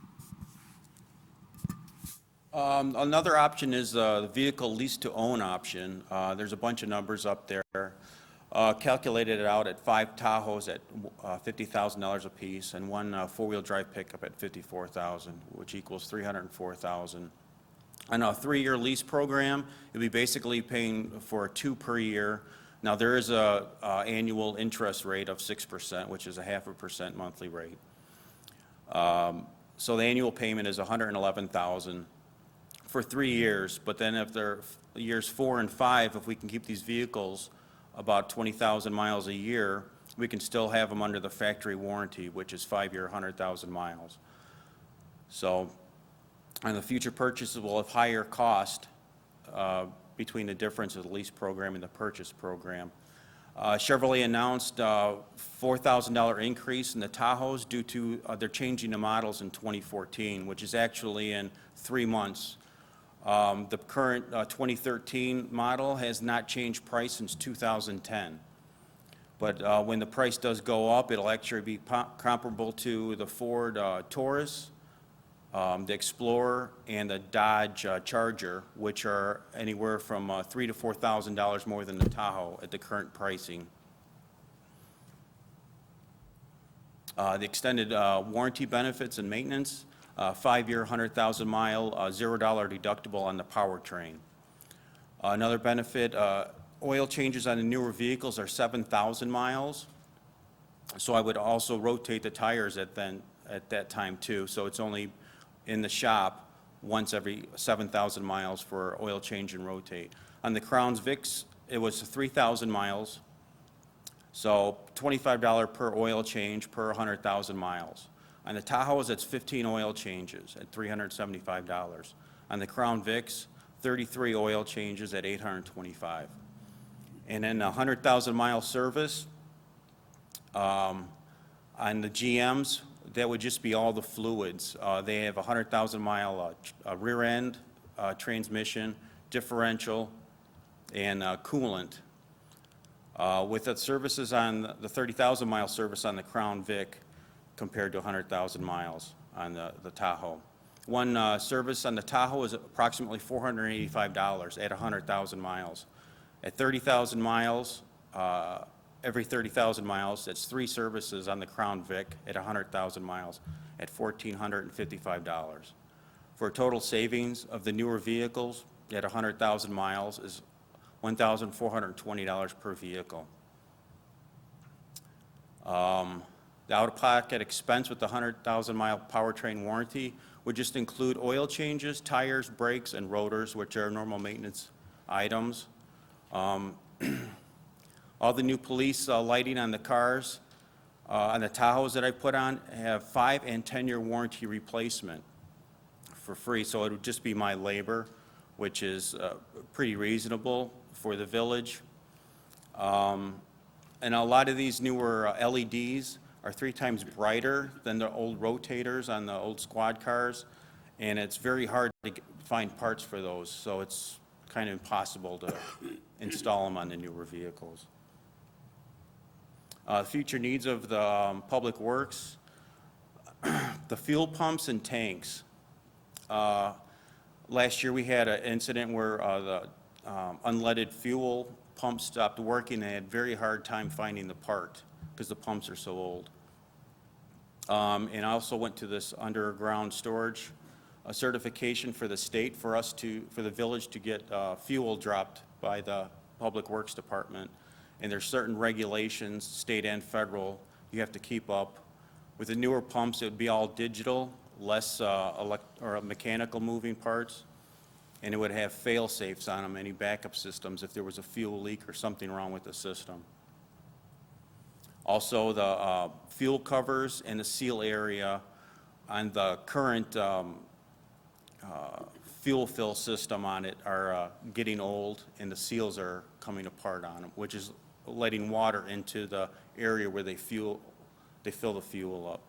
Another option is the vehicle lease-to-own option. There's a bunch of numbers up there. Calculated it out at 5 Tahoes at $50,000 apiece, and one four-wheel drive pickup at $54,000, which equals $304,000. On a 3-year lease program, you'll be basically paying for 2 per year. Now, there is a annual interest rate of 6%, which is a 0.5% monthly rate. So the annual payment is $111,000 for 3 years, but then if they're years 4 and 5, if we can keep these vehicles about 20,000 miles a year, we can still have them under the factory warranty, which is 5-year, 100,000 miles. So, and the future purchases will have higher cost between the difference of the lease program and the purchase program. Chevrolet announced a $4,000 increase in the Tahoes due to they're changing the models in 2014, which is actually in 3 months. The current 2013 model has not changed price since 2010. But when the price does go up, it'll actually be comparable to the Ford Taurus, the Explorer, and the Dodge Charger, which are anywhere from $3,000 to $4,000 more than the Tahoe at the current pricing. The extended warranty benefits and maintenance, 5-year, 100,000-mile, $0 deductible on the powertrain. Another benefit, oil changes on the newer vehicles are 7,000 miles. So I would also rotate the tires at that time too. So it's only in the shop once every 7,000 miles for oil change and rotate. On the Crown Vics, it was 3,000 miles, so $25 per oil change per 100,000 miles. On the Tahoes, it's 15 oil changes at $375. On the Crown Vics, 33 oil changes at $825. And then a 100,000-mile service on the GMs, that would just be all the fluids. They have a 100,000-mile rear end, transmission, differential, and coolant. With the services on the 30,000-mile service on the Crown Vic compared to 100,000 miles on the Tahoe. One service on the Tahoe is approximately $485 at 100,000 miles. At 30,000 miles, every 30,000 miles, that's 3 services on the Crown Vic at 100,000 miles at $1,455. For a total savings of the newer vehicles at 100,000 miles is $1,420 per vehicle. The out-of-pocket expense with the 100,000-mile powertrain warranty would just include oil changes, tires, brakes, and rotors, which are normal maintenance items. All the new police lighting on the cars, on the Tahoes that I put on, have 5- and 10-year warranty replacement for free. So it would just be my labor, which is pretty reasonable for the village. And a lot of these newer LEDs are 3 times brighter than the old rotators on the old squad cars, and it's very hard to find parts for those, so it's kind of impossible to install them on the newer vehicles. Future needs of the Public Works, the fuel pumps and tanks. Last year we had an incident where the unleaded fuel pump stopped working. They had a very hard time finding the part because the pumps are so old. And I also went to this underground storage certification for the state for the village to get fuel dropped by the Public Works Department. And there's certain regulations, state and federal, you have to keep up. With the newer pumps, it would be all digital, less mechanical moving parts, and it would have fail-safes on them, any backup systems if there was a fuel leak or something wrong with the system. Also, the fuel covers and the seal area on the current fuel fill system on it are getting old, and the seals are coming apart on them, which is letting water into the area where they fill the fuel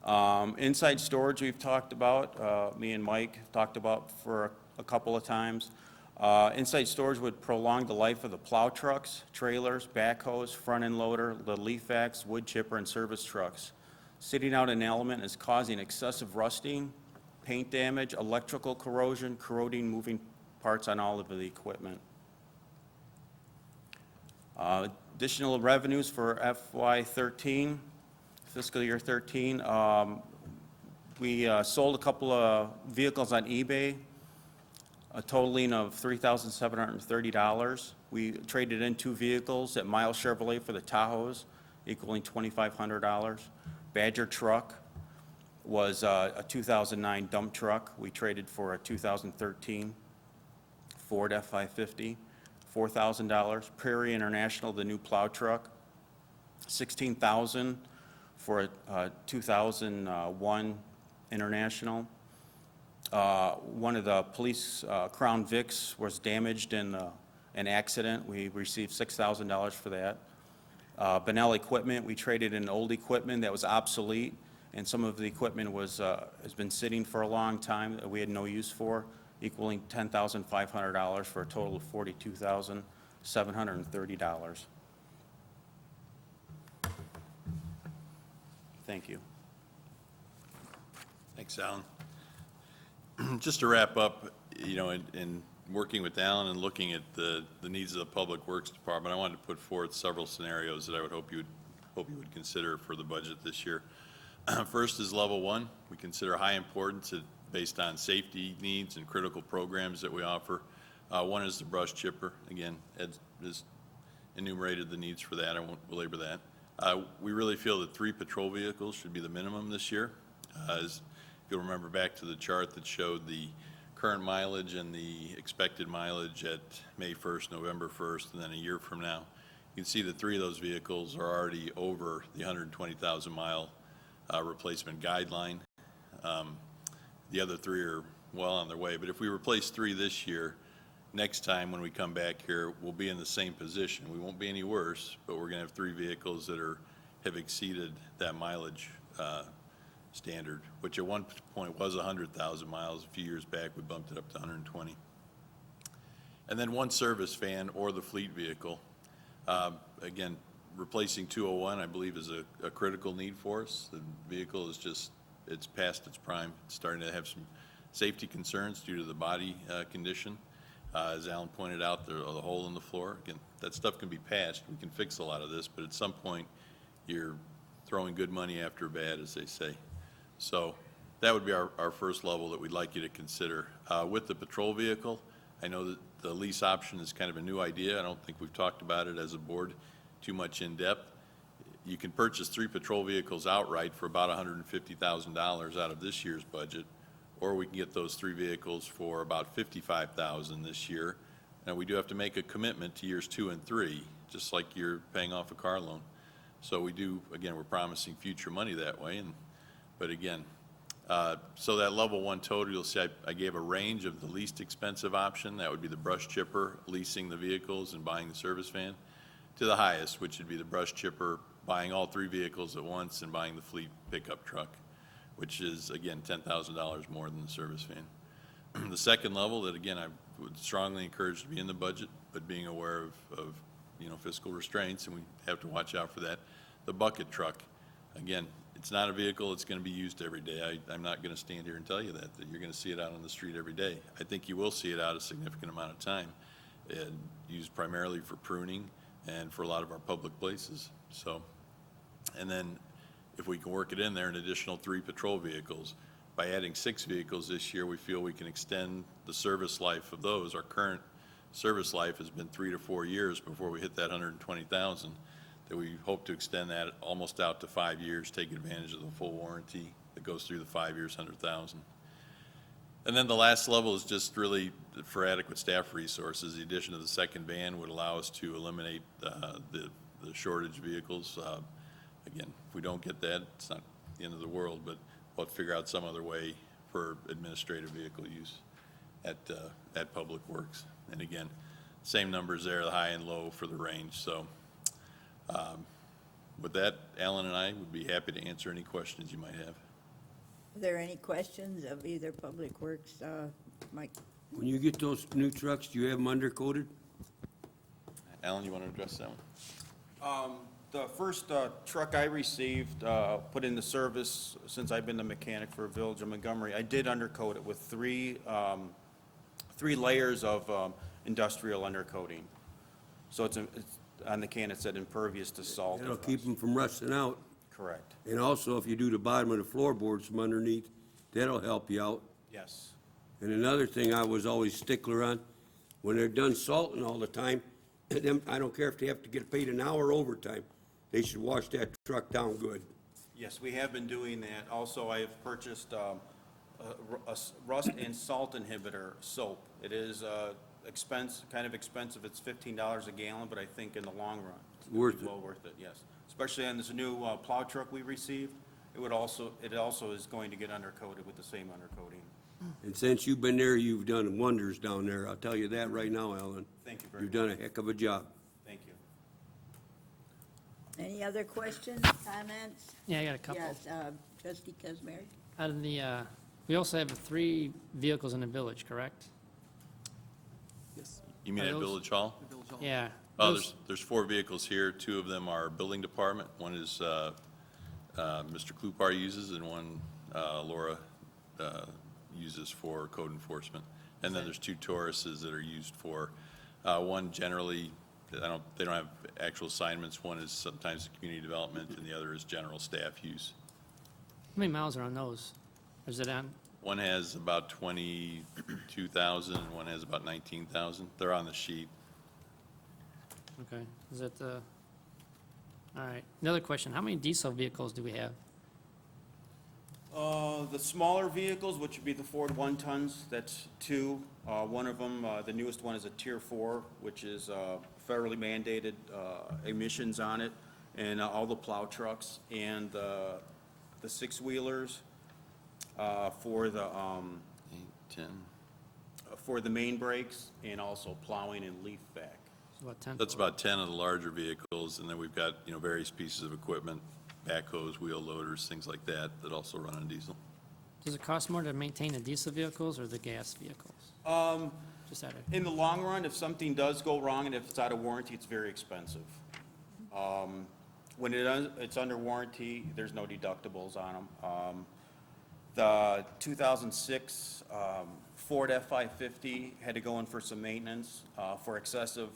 up. Inside storage we've talked about, me and Mike talked about for a couple of times. Inside storage would prolong the life of the plow trucks, trailers, backhoes, front-end loader, the leaf axe, wood chipper, and service trucks. Sitting out an element is causing excessive rusting, paint damage, electrical corrosion, corroding moving parts on all of the equipment. Additional revenues for FY13, fiscal year 13. We sold a couple of vehicles on eBay, a totaling of $3,730. We traded in 2 vehicles at Miles Chevrolet for the Tahoes, equaling $2,500. Badger truck was a 2009 dump truck. We traded for a 2013 Ford F-550, $4,000. Prairie International, the new plow truck, $16,000 for a 2001 International. One of the police Crown Vics was damaged in an accident. We received $6,000 for that. Benell equipment, we traded in old equipment that was obsolete, and some of the equipment has been sitting for a long time that we had no use for, equaling $10,500 for a total of $42,730. Thank you. Thanks, Alan. Just to wrap up, you know, in working with Alan and looking at the needs of the Public Works Department, I wanted to put forth several scenarios that I would hope you would consider for the budget this year. First is level 1. We consider high importance based on safety needs and critical programs that we offer. One is the brush chipper. Again, Ed has enumerated the needs for that. I won't belabor that. We really feel that 3 patrol vehicles should be the minimum this year. As you'll remember back to the chart that showed the current mileage and the expected mileage at May 1st, November 1st, and then a year from now, you can see that 3 of those vehicles are already over the 120,000 mile replacement guideline. The other 3 are well on their way, but if we replace 3 this year, next time when we come back here, we'll be in the same position. We won't be any worse, but we're going to have 3 vehicles that have exceeded that mileage standard, which at one point was 100,000 miles. A few years back, we bumped it up to 120. And then 1 service van or the fleet vehicle. Again, replacing 201, I believe, is a critical need for us. The vehicle is just, it's past its prime. It's starting to have some safety concerns due to the body condition. As Alan pointed out, there's a hole in the floor. Again, that stuff can be patched. We can fix a lot of this, but at some point, you're throwing good money after bad, as they say. So that would be our first level that we'd like you to consider. With the patrol vehicle, I know that the lease option is kind of a new idea. I don't think we've talked about it as a board too much in depth. You can purchase 3 patrol vehicles outright for about $150,000 out of this year's budget, or we can get those 3 vehicles for about $55,000 this year. Now, we do have to make a commitment to years 2 and 3, just like you're paying off a car loan. So we do, again, we're promising future money that way. But again, so that level 1 total, you'll see I gave a range of the least expensive option. That would be the brush chipper, leasing the vehicles and buying the service van, to the highest, which would be the brush chipper, buying all 3 vehicles at once and buying the fleet pickup truck, which is, again, $10,000 more than the service van. The second level that, again, I would strongly encourage to be in the budget, but being aware of fiscal restraints, and we have to watch out for that, the bucket truck. Again, it's not a vehicle that's going to be used every day. I'm not going to stand here and tell you that you're going to see it out on the street every day. I think you will see it out a significant amount of time, and used primarily for pruning and for a lot of our public places. So, and then if we can work it in there, an additional 3 patrol vehicles. By adding 6 vehicles this year, we feel we can extend the service life of those. Our current service life has been 3 to 4 years before we hit that 120,000, that we hope to extend that almost out to 5 years, take advantage of the full warranty that goes through the 5 years, 100,000. And then the last level is just really for adequate staff resources. The addition of the second van would allow us to eliminate the shortage vehicles. Again, if we don't get that, it's not the end of the world, but we'll have to figure out some other way for administrative vehicle use at Public Works. And again, same numbers there, the high and low for the range. So with that, Alan and I would be happy to answer any questions you might have. Are there any questions of either Public Works, Mike? When you get those new trucks, do you have them undercoated? Alan, you want to address that one? The first truck I received, put into service since I've been the mechanic for Village of Montgomery, I did undercoat it with three layers of industrial undercoating. So it's on the can, it said impervious to salt. That'll keep them from rusting out. Correct. And also, if you do the bottom of the floorboards from underneath, that'll help you out. Yes. And another thing I was always stickler on, when they're done salting all the time, them, I don't care if they have to get paid an hour overtime, they should wash that truck down good. Yes, we have been doing that. Also, I have purchased a rust and salt inhibitor soap. It is kind of expensive. It's $15 a gallon, but I think in the long run, it's Worth it. well worth it, yes. Especially on this new plow truck we received, it also is going to get undercoated with the same undercoating. And since you've been there, you've done wonders down there, I'll tell you that right now, Alan. Thank you very You've much. done a heck of a job. Thank you. Any other questions, comments? Yeah, I got a couple. Yes, trustee Kazmiri? Out of the, we also have 3 vehicles in the village, correct? Yes. You mean Are at those- Village Hall? Yeah. Oh, Those- there's 4 vehicles here. 2 of them are building department. One is Mr. Klupar uses, and one Laura uses for code enforcement. And then there's 2 Tauruses that are used for, one generally, they don't have actual assignments. One is sometimes community development, and the other is general staff use. How many miles are on those? Is it on? One has about 22,000, and one has about 19,000. They're on the sheet. Okay, is it, all right. Another question, how many diesel vehicles do we have? The smaller vehicles, which would be the Ford 1-tons, that's 2. One of them, the newest one is a Tier 4, which is federally mandated emissions on it, and all the plow trucks, and the 6-wheelers for the 10. for the main brakes, and also plowing and leaf back. It's about 10. That's about 10 of the larger vehicles, and then we've got, various pieces of equipment, backhoes, wheel loaders, things like that, that also run on diesel. Does it cost more to maintain the diesel vehicles or the gas vehicles? Just out of, In the long run, if something does go wrong and if it's out of warranty, it's very expensive. When it's under warranty, there's no deductibles on them. The 2006 Ford F-550 had to go in for some maintenance for excessive,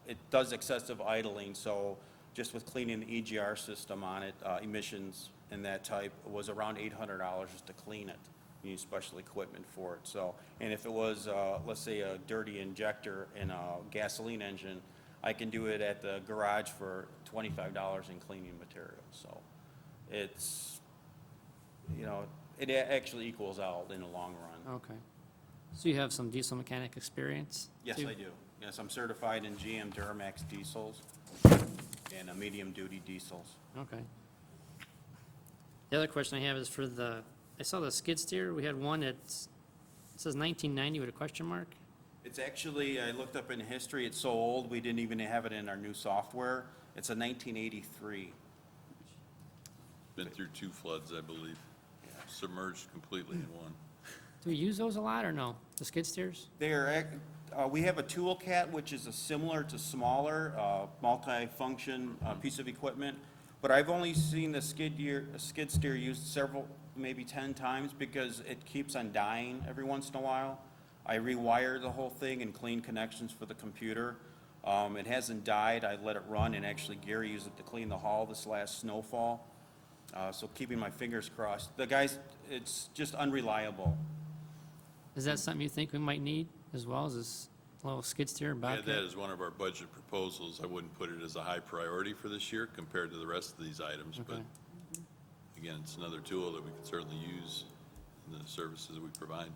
it does excessive idling, so just with cleaning the EGR system on it, emissions and that type was around $800 just to clean it. You need special equipment for it, so, and if it was, let's say, a dirty injector in a gasoline engine, I can do it at the garage for $25 in cleaning materials, so it's, it actually equals out in the long run. okay. So you have some diesel mechanic experience? Yes, too? I do. Yes, I'm certified in GM Duramax diesels and medium-duty diesels. Okay. The other question I have is for I saw the skid steer, we had one it says 1990 with a question mark. It's actually, I looked up in history, it's so old, we didn't even have it in our new software. It's a 1983. Been through 2 floods, I believe. Submerged completely in one. Do we use those a lot or no, the skid steers? We have a tool cat, which is a similar to smaller, multi-function piece of equipment, but I've only seen the skid steer used maybe 10 times because it keeps on dying every once in a while. I rewire the whole thing and clean connections for the computer. It hasn't died. I let it run, and actually Gary used it to clean the hall this last snowfall. So keeping my fingers crossed. The guys, it's just unreliable. Is that something you think we might need as well as this little skid steer and We had bobcat? that as one of our budget proposals. I wouldn't put it as a high priority for this year compared to the rest of these items, but Okay. again, it's another tool that we can certainly use in the services we provide.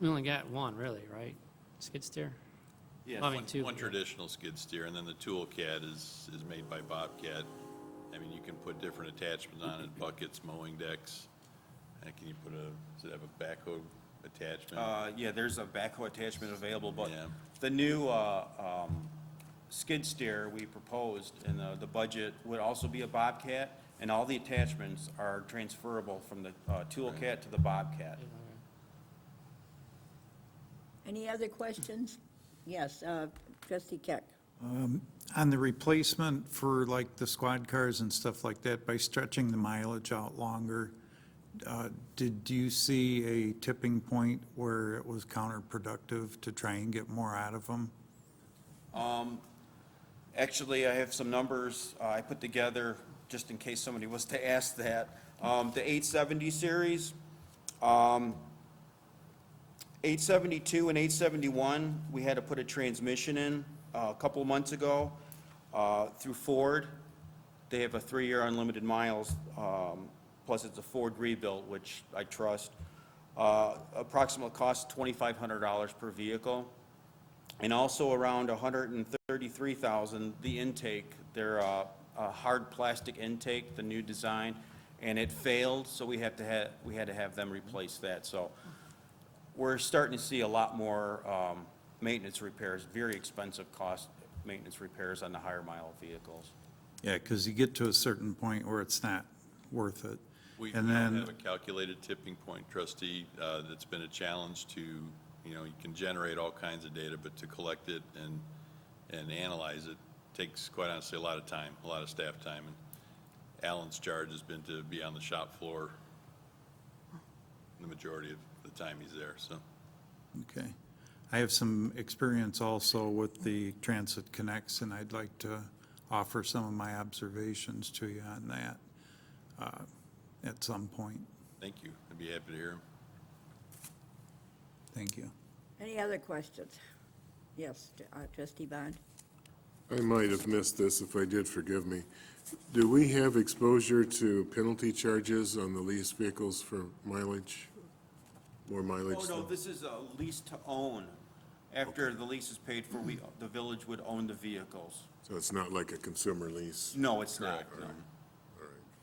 We only got one, really, right? Skid steer? Yeah, I mean, two. One traditional skid steer, and then the tool cat is made by Bobcat. I mean, you can put different attachments on it, buckets, mowing decks. And can you put does it have a backhoe attachment? Yeah, there's a backhoe attachment available, but Yeah. the new skid steer we proposed in the budget would also be a Bobcat, and all the attachments are transferable from the Toolcat to the Bobcat. Any other questions? Yes, trustee Keck. On the replacement for like the squad cars and stuff like that, by stretching the mileage out longer, did you see a tipping point where it was counterproductive to try and get more out of them? Actually, I have some numbers I put together, just in case somebody was to ask that. The 870 series, 872 and 871, we had to put a transmission in a couple of months ago through Ford. They have a 3-year unlimited miles, plus it's a Ford rebuilt, which I trust. Approximate cost $2,500 per vehicle. And also around $133,000, the intake, they're a hard plastic intake, the new design, and it failed, so we had to have them replace that. So we're starting to see a lot more maintenance repairs, very expensive cost maintenance repairs on the higher mile vehicles. Yeah, because you get to a certain point where it's not worth it. We And don't then, have a calculated tipping point, trustee. That's been a challenge to, you can generate all kinds of data, but to collect it and analyze it takes, quite honestly, a lot of time, a lot of staff time. And Alan's charge has been to be on the shop floor the majority of the time he's there, so. okay. I have some experience also with the Transit Connects, and I'd like to offer some of my observations to you on that at some point. Thank you. I'd be happy to hear him. Thank you. Any other questions? Yes, trustee Bond. I might have missed this. If I did, forgive me. Do we have exposure to penalty charges on the leased vehicles for mileage? More mileage? Oh, no, than- this is a lease to own. After the lease is paid for, the village would own the vehicles. So it's not like a consumer lease? No, it's not, Correct,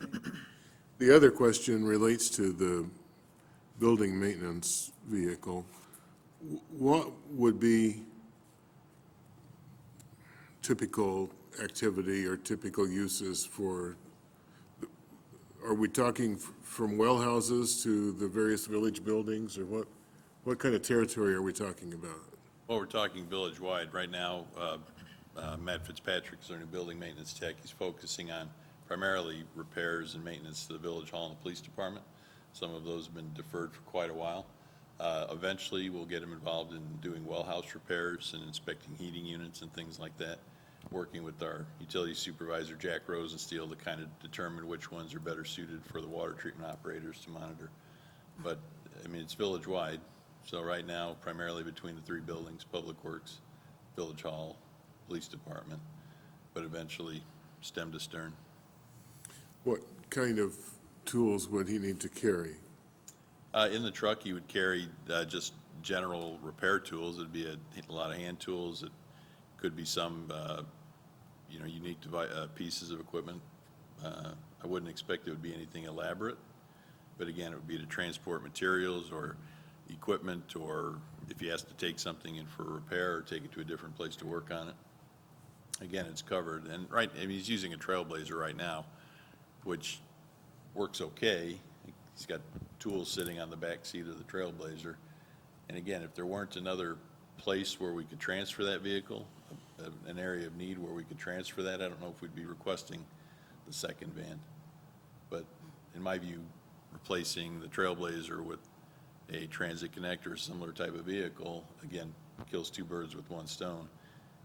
no. The other question relates to the building maintenance vehicle. What would be typical activity or typical uses for, are we talking from well houses to the various village buildings, or what kind of territory are we talking about? Well, we're talking village-wide. Right now, Matt Fitzpatrick is our new building maintenance tech. He's focusing on primarily repairs and maintenance to the village hall and the police department. Some of those have been deferred for quite a while. Eventually, we'll get him involved in doing well house repairs and inspecting heating units and things like that, working with our utility supervisor, Jack Rosensteel, to kind of determine which ones are better suited for the water treatment operators to monitor. But, I mean, it's village-wide. So right now, primarily between the 3 buildings, Public Works, Village Hall, Police Department, but eventually stem to stern. What kind of tools would he need to carry? In the truck, you would carry just general repair tools. It'd be a lot of hand tools. It could be some, unique pieces of equipment. I wouldn't expect it would be anything elaborate, but again, it would be to transport materials or equipment, or if he has to take something in for a repair or take it to a different place to work on it. Again, it's covered. And he's using a Trailblazer right now, which works okay. He's got tools sitting on the back seat of the Trailblazer. And again, if there weren't another place where we could transfer that vehicle, an area of need where we could transfer that, I don't know if we'd be requesting the second van. But in my view, replacing the Trailblazer with a Transit Connect or a similar type of vehicle, again, kills 2 birds with 1 stone.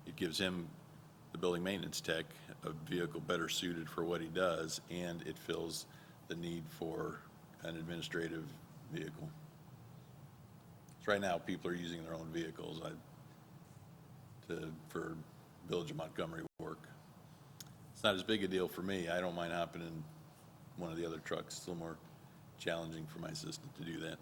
it gives him, the building maintenance tech, a vehicle better suited for what he does, and it fills the need for an administrative vehicle. So right now, people are using their own vehicles for Village of Montgomery work. It's not as big a deal for me. I don't mind hopping in one of the other trucks. It's a little more challenging for my assistant to do that.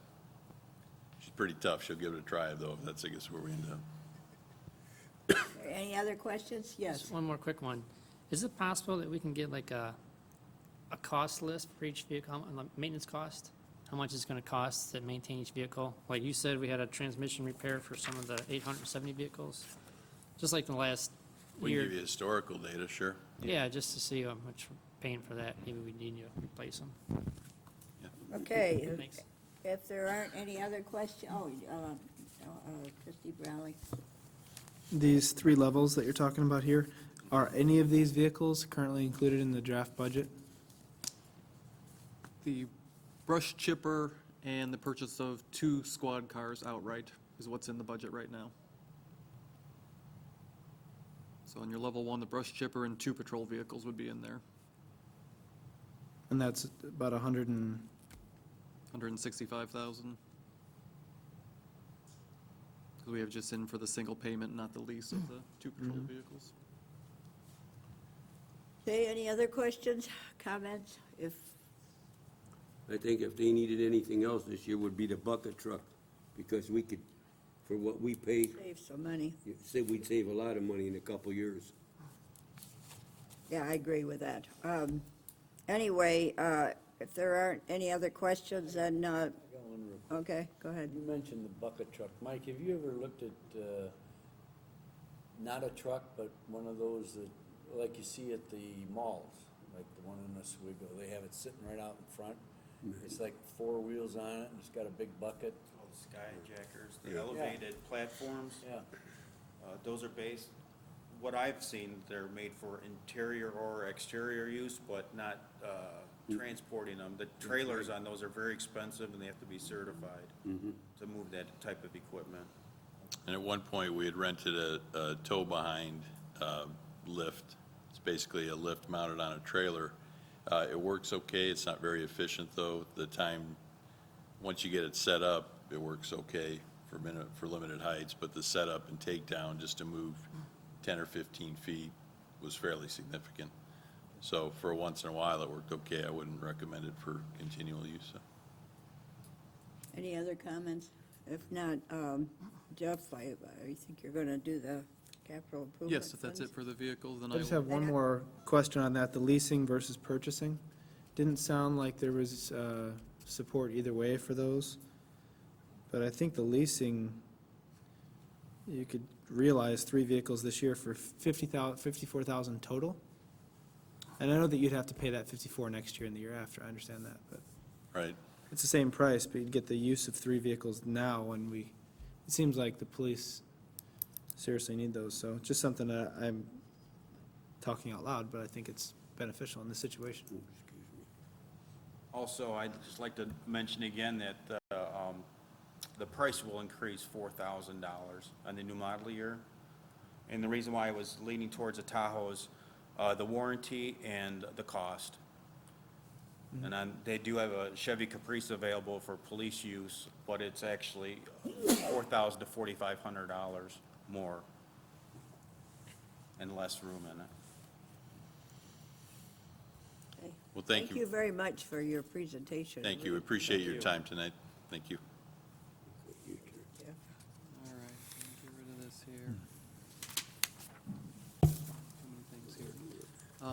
She's pretty tough. She'll give it a try, though, if that's, I guess, where we end up. Any other questions? Yes. Just one more quick one. Is it possible that we can get like a cost list for each vehicle, maintenance cost? How much it's going to cost to maintain each vehicle? Like you said, we had a transmission repair for some of the 870 vehicles. Just like the last We can year. give you historical data, sure. Yeah, just to see how much we're paying for that. Maybe we need to replace them. Okay, Thanks. if there aren't any other questions, trustee Brawley. These three levels that you're talking about here, are any of these vehicles currently included in the draft budget? The brush chipper and the purchase of 2 squad cars outright is what's in the budget right now. So in your level 1, the brush chipper and 2 patrol vehicles would be in there. And that's about 165,000. Because we have just in for the single payment, not the lease of the 2 patrol vehicles. Okay, any other questions, comments? If, I think if they needed anything else this year would be the bucket truck, because we could, for what we pay, save some money. we'd save a lot of money in a couple years. Yeah, I agree with that. Anyway, if there aren't any other questions, then, I got one real quick. okay, go ahead. You mentioned the bucket truck. Mike, have you ever looked at, not a truck, but one of those that, like you see at the malls, like the one in Oswego? They have it sitting right out in front. It's like 4 wheels on it, and it's got a big bucket. Skyjackers, the elevated platforms. Yeah. Those are based, what I've seen, they're made for interior or exterior use, but not transporting them. The trailers on those are very expensive, and they have to be certified to move that type of equipment. And at one point, we had rented a tow-behind lift. It's basically a lift mounted on a trailer. It works okay. It's not very efficient, though. The time, once you get it set up, it works okay for limited heights, but the setup and takedown just to move 10 or 15 feet was fairly significant. So for once in a while, it worked okay. I wouldn't recommend it for continual use. So. Any other comments? If not, Jeff, I think you're going to do the capital improvement Yes, if that's it funds? for the vehicles, then I I just will. have one more question on that, the leasing versus purchasing. Didn't sound like there was support either way for those, but I think the leasing, you could realize 3 vehicles this year for $54,000 total. And I know that you'd have to pay that 54 next year and the year after, I understand that, but Right. it's the same price, but you'd get the use of 3 vehicles now when it seems like the police seriously need those, so just something that I'm talking out loud, but I think it's beneficial in this situation. Also, I'd just like to mention again that the price will increase $4,000 on the new model year. And the reason why I was leaning towards a Tahoe is the warranty and the cost. And they do have a Chevy Caprice available for police use, but it's actually $4,000 to $4,500 more and less room in it. Okay. Well, thank Thank you very much for your presentation. Thank you. We appreciate your time tonight. Thank you. Jeff. All right, let me get rid of this here. Too many things here.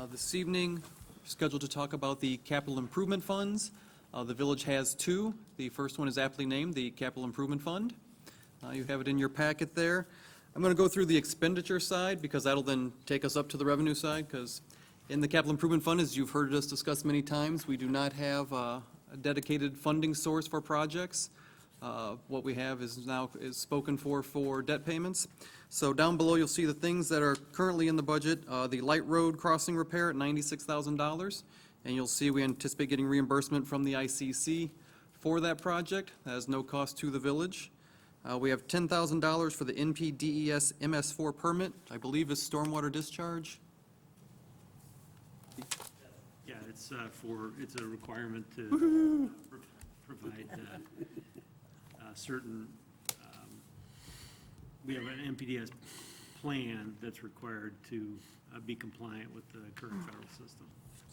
This evening, we're scheduled to talk about the capital improvement funds. The village has 2. The first one is aptly named the Capital Improvement Fund. You have it in your packet there. I'm going to go through the expenditure side because that'll then take us up to the revenue side, because in the Capital Improvement Fund, as you've heard us discuss many times, we do not have a dedicated funding source for projects. What we have is spoken for debt payments. So down below, you'll see the things that are currently in the budget. The light road crossing repair at $96,000. And you'll see we anticipate getting reimbursement from the ICC for that project. That has no cost to the village. We have $10,000 for the NPDES MS4 permit, I believe is stormwater discharge. Yeah, it's it's a requirement to provide certain, we have an MPDS plan that's required to be compliant with the current federal system.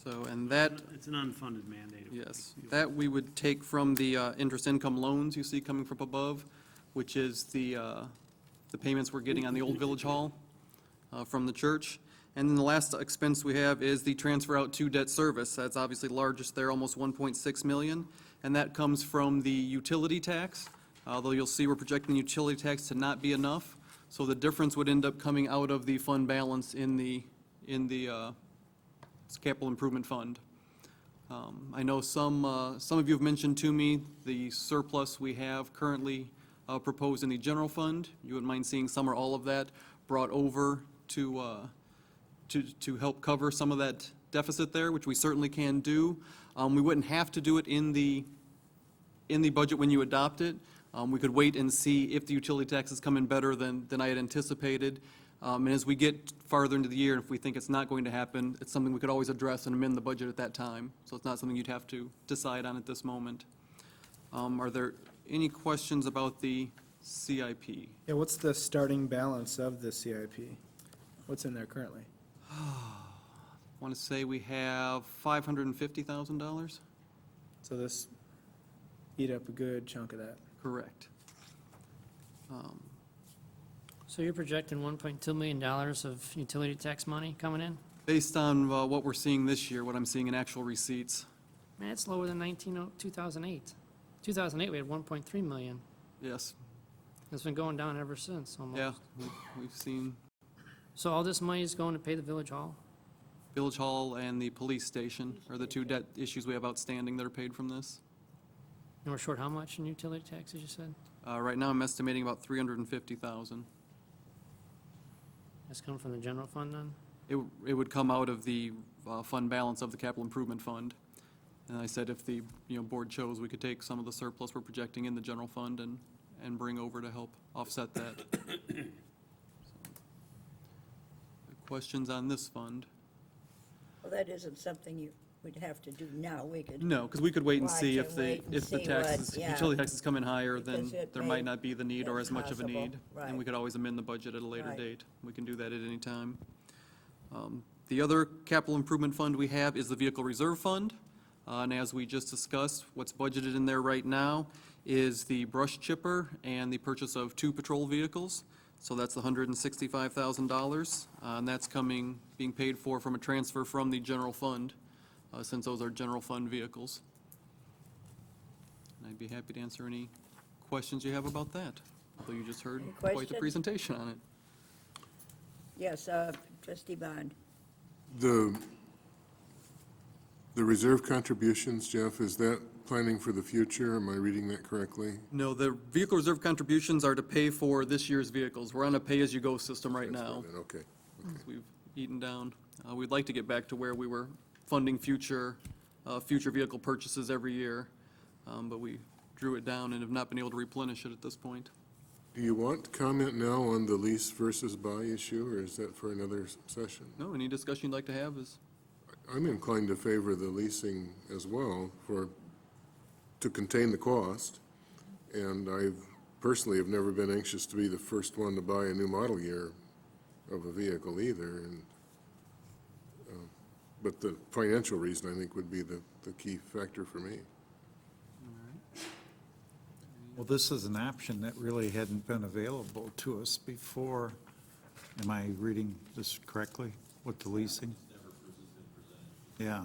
So, and that, It's an unfunded mandate. yes, that we would take from the interest income loans you see coming from above, which is the payments we're getting on the old Village Hall from the church. And then the last expense we have is the transfer out to debt service. That's obviously largest there, almost 1.6 million. And that comes from the utility tax, although you'll see we're projecting the utility tax to not be enough. So the difference would end up coming out of the fund balance in the capital improvement fund. I know some of you have mentioned to me the surplus we have currently proposed in the general fund. You wouldn't mind seeing some or all of that brought over to help cover some of that deficit there, which we certainly can do. We wouldn't have to do it in the budget when you adopt it. We could wait and see if the utility taxes come in better than I had anticipated. And as we get farther into the year, if we think it's not going to happen, it's something we could always address and amend the budget at that time. So it's not something you'd have to decide on at this moment. Are there any questions about the CIP? Yeah, what's the starting balance of the CIP? What's in there currently? I want to say we have $550,000. So this eat up a good chunk of that. Correct. So you're projecting $1.2 million of utility tax money coming in? Based on what we're seeing this year, what I'm seeing in actual receipts. Man, it's lower than 2008. 2008, we had 1.3 million. Yes. It's been going down ever since, almost. Yeah, we've seen So all this money is going to pay the village hall? Village Hall and the police station are the two debt issues we have outstanding that are paid from this. And we're short how much in utility taxes, you said? Right now, I'm estimating about $350,000. That's coming from the general fund then? It would come out of the fund balance of the capital improvement fund. And I said if the, board chose, we could take some of the surplus we're projecting in the general fund and bring over to help offset that. So, questions on this fund? Well, that isn't something you would have to do now. We could. No, because we could wait and watch see and if wait and the see taxes, what- yeah. utility taxes come in higher, then Because it there may might not be the need or be as much of a possible, need. right. And we could always amend the budget at a later Right. date. We can do that at any time. The other capital improvement fund we have is the Vehicle Reserve Fund. And as we just discussed, what's budgeted in there right now is the brush chipper and the purchase of 2 patrol vehicles. So that's $165,000. And that's being paid for from a transfer from the general fund, since those are general fund vehicles. And I'd be happy to answer any questions you have about that, although you just heard Any quite the questions? presentation on it. Yes, trustee Bond. The reserve contributions, Jeff, is that planning for the future? Am I reading that correctly? No, the vehicle reserve contributions are to pay for this year's vehicles. We're on a pay-as-you-go system right now. Okay. We've eaten down. We'd like to get back to where we were funding future vehicle purchases every year, but we drew it down and have not been able to replenish it at this point. Do you want comment now on the lease versus buy issue, or is that for another session? No, any discussion you'd like to have is, I'm inclined to favor the leasing as well to contain the cost. And I personally have never been anxious to be the first one to buy a new model year of a vehicle either. But the financial reason, I think, would be the key factor for me. Well, this is an option that really hadn't been available to us before. Am I reading this correctly, with the leasing? Yeah.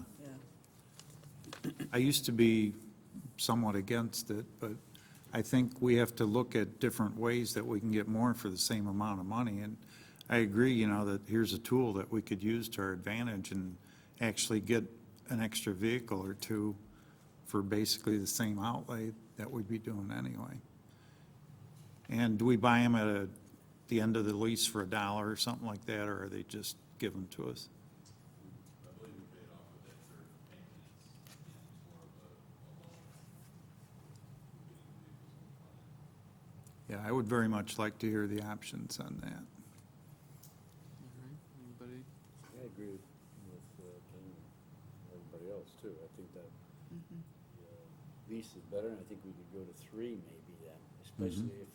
I used to be somewhat against it, but I think we have to look at different ways that we can get more for the same amount of money. And I agree, that here's a tool that we could use to our advantage and actually get an extra vehicle or two for basically the same outlay that we'd be doing anyway. And do we buy them at the end of the lease for $1 or something like that, or are they just given to us? Yeah, I would very much like to hear the options on that. Anybody? I agree with Ken and everybody else too. I think that lease is better, and I think we could go to 3 maybe then, especially if,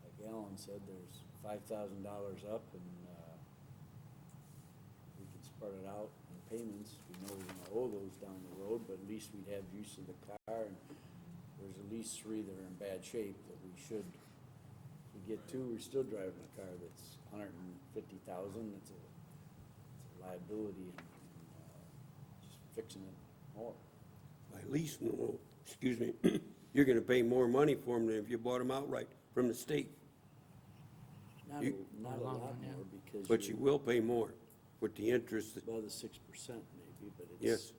like Alan said, there's $5,000 up and we can spread it out in payments. We know we're gonna owe those down the road, but at least we'd have use of the car, and there's at least 3 that are in bad shape that we should, if we get 2, we're still driving a car that's $150,000. It's a liability and just fixing it more. At least, no, excuse me, you're gonna pay more money for them than if you bought them outright from the state. Not You- a lot more because. But you will pay more with the interest. Above the 6% maybe, but Yes.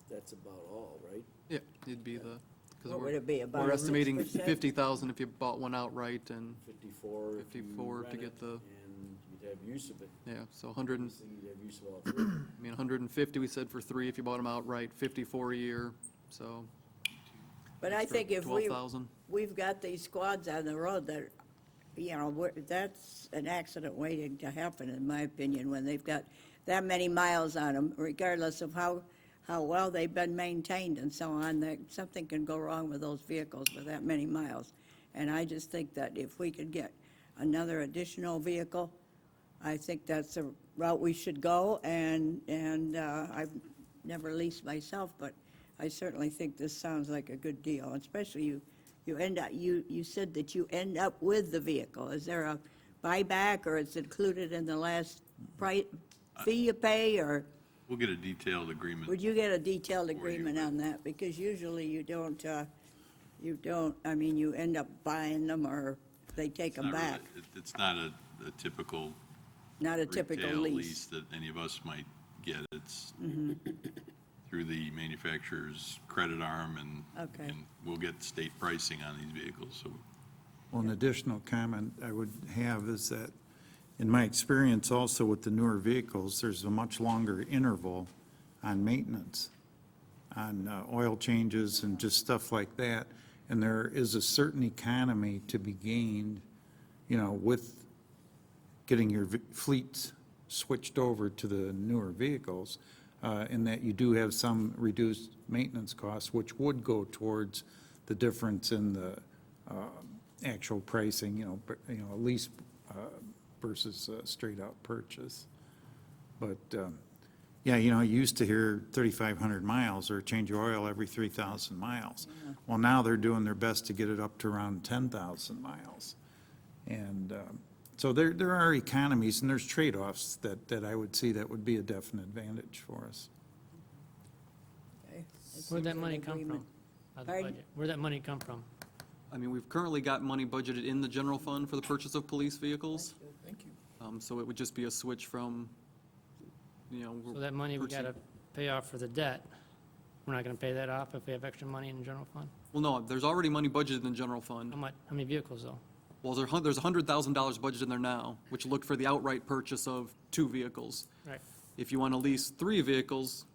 that's about all, right? Yeah, it'd be the, because What would it be, about we're estimating 6%? 50,000 if you bought one outright and 54 if you 54 to rent get it, the, and you'd have use of it. yeah, so 100, Obviously, you'd have use of all 3. I mean, 150 we said for 3 if you bought them outright, 54 a year, so. But I extra think if we, 12,000. we've got these squads on the road that, you know, that's an accident waiting to happen, in my opinion, when they've got that many miles on them, regardless of how well they've been maintained and so on, that something can go wrong with those vehicles with that many miles. And I just think that if we could get another additional vehicle, I think that's the route we should go, and I've never leased myself, but I certainly think this sounds like a good deal, especially you end up, you said that you end up with the vehicle. Is there a buyback, or it's included in the last fee you pay, or We'll get a detailed agreement. would you get a detailed agreement on that? Because usually you don't, I mean, you end up buying them, or they take them Not really- back. It's not a typical Not a typical retail lease. lease that any of us might get. It's Mm-hmm. through the manufacturer's credit arm, Okay. and we'll get state pricing on these vehicles, so. Well, an additional comment I would have is that, in my experience also with the newer vehicles, there's a much longer interval on maintenance, on oil changes and just stuff like that. And there is a certain economy to be gained, you know, with getting your fleet switched over to the newer vehicles, in that you do have some reduced maintenance costs, which would go towards the difference in the actual pricing, you know, lease versus straight out purchase. But, yeah, you know, you used to hear 3,500 miles or change your oil every 3,000 miles. Well, now they're doing their best to get it up to around 10,000 miles. And so there are economies and there's trade-offs that I would see that would be a definite advantage for us. Okay. It Where'd seems that an money come agreement. from? Out of the Pardon? budget? Where'd that money come from? I mean, we've currently got money budgeted in the general fund for the purchase of police vehicles. Thank you. So it would just be a switch from, you know. So that money we purchasing- gotta pay off for the debt, we're not gonna pay that off if we have extra money in the general fund? Well, no, there's already money budgeted in the general fund. How many vehicles though? Well, there's $100,000 budgeted in there now, which looked for the outright purchase of 2 vehicles. Right. If you want to lease 3 vehicles,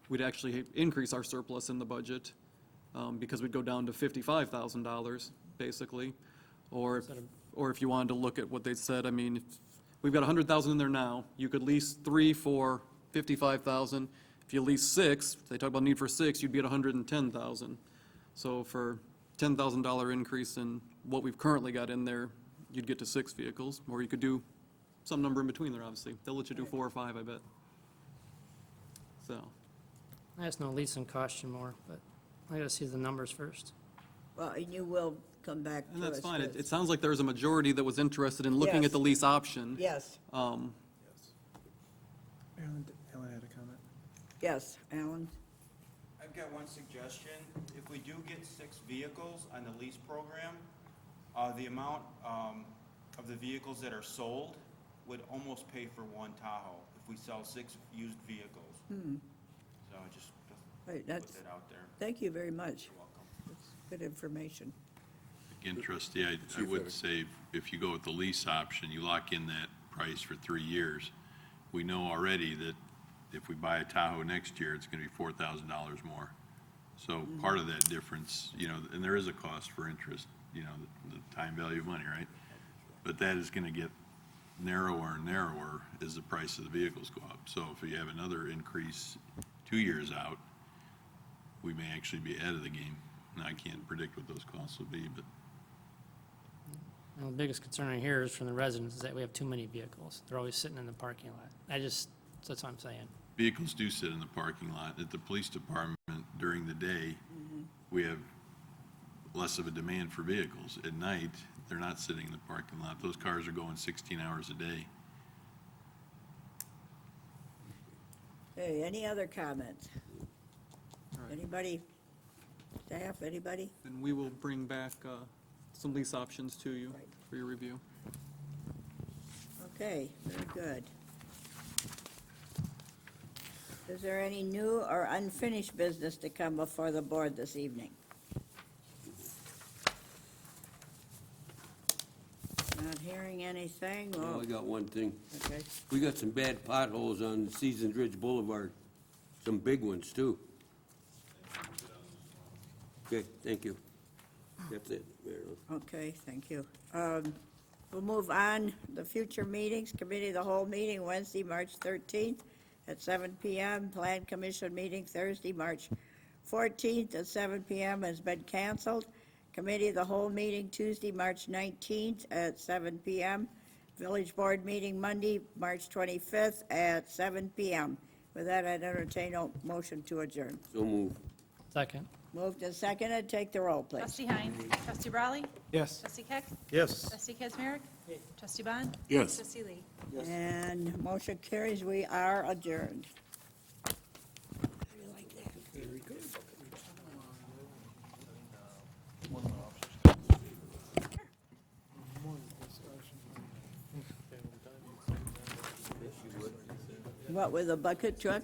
we'd actually increase our surplus in the budget, because we'd go down to $55,000, basically. Or if you wanted to look at what they said, I mean, we've got $100,000 in there now. You could lease 3 for $55,000. If you lease 6, they talk about need for 6, you'd be at $110,000. So for $10,000 increase in what we've currently got in there, you'd get to 6 vehicles, or you could do some number in between there, obviously. They'll let you do 4 or 5, I bet. So, That's no leasing cost you more, but I gotta see the numbers first. Well, and you will come back to us. and that's fine. with- It sounds like there's a majority that was interested in looking Yes. at the lease option. Yes, Um, Alan had a comment. yes, Alan? I've got one suggestion. If we do get 6 vehicles on the lease program, the amount of the vehicles that are sold would almost pay for one Tahoe if we sell 6 used vehicles. So just Right, put that's, that out there. thank you very much. You're welcome. That's good information. Again, trustee, I would say if you go with the lease option, you lock in that price for 3 years. We know already that if we buy a Tahoe next year, it's going to be $4,000 more. So part of that difference, you know, and there is a cost for interest. you know, the time value of money, right? But that is gonna get narrower and narrower as the price of the vehicles go up. So if you have another increase 2 years out, we may actually be ahead of the game. Now, I can't predict what those costs will be, but And the biggest concern I hear is from the residents is that we have too many vehicles. They're always sitting in the parking lot. That's what I'm saying. vehicles do sit in the parking lot. At the police department, during the day, we have less of a demand for vehicles. At night, they're not sitting in the parking lot. Those cars are going 16 hours a day. Okay, any other comments? Anybody? Staff, anybody? And we will bring back some lease options to you for your review. Okay, very good. Is there any new or unfinished business to come before the board this evening? Not hearing anything? Well, I got one thing. Okay. We got some bad potholes on Seasons Ridge Boulevard, some big ones, too. Okay, thank you. That's it, Mayor. Okay, thank you. We'll move on. The future meetings, Committee of the Whole meeting, Wednesday, March 13th at 7 PM. Plan Commission meeting Thursday, March 14th at 7 PM has been canceled. Committee of the Whole meeting Tuesday, March 19th at 7 PM. Village Board meeting Monday, March 25th at 7 PM. With that, I'd entertain a motion to adjourn. So move. Second. Moved and seconded. Take the roll, please. Trustee Hines. Trustee Brawley. Yes. Trustee Keck. Yes. Trustee Kazmierek. Trustee Bond. Yes. Trustee Lee. And motion carries. We are adjourned. What, with a bucket truck?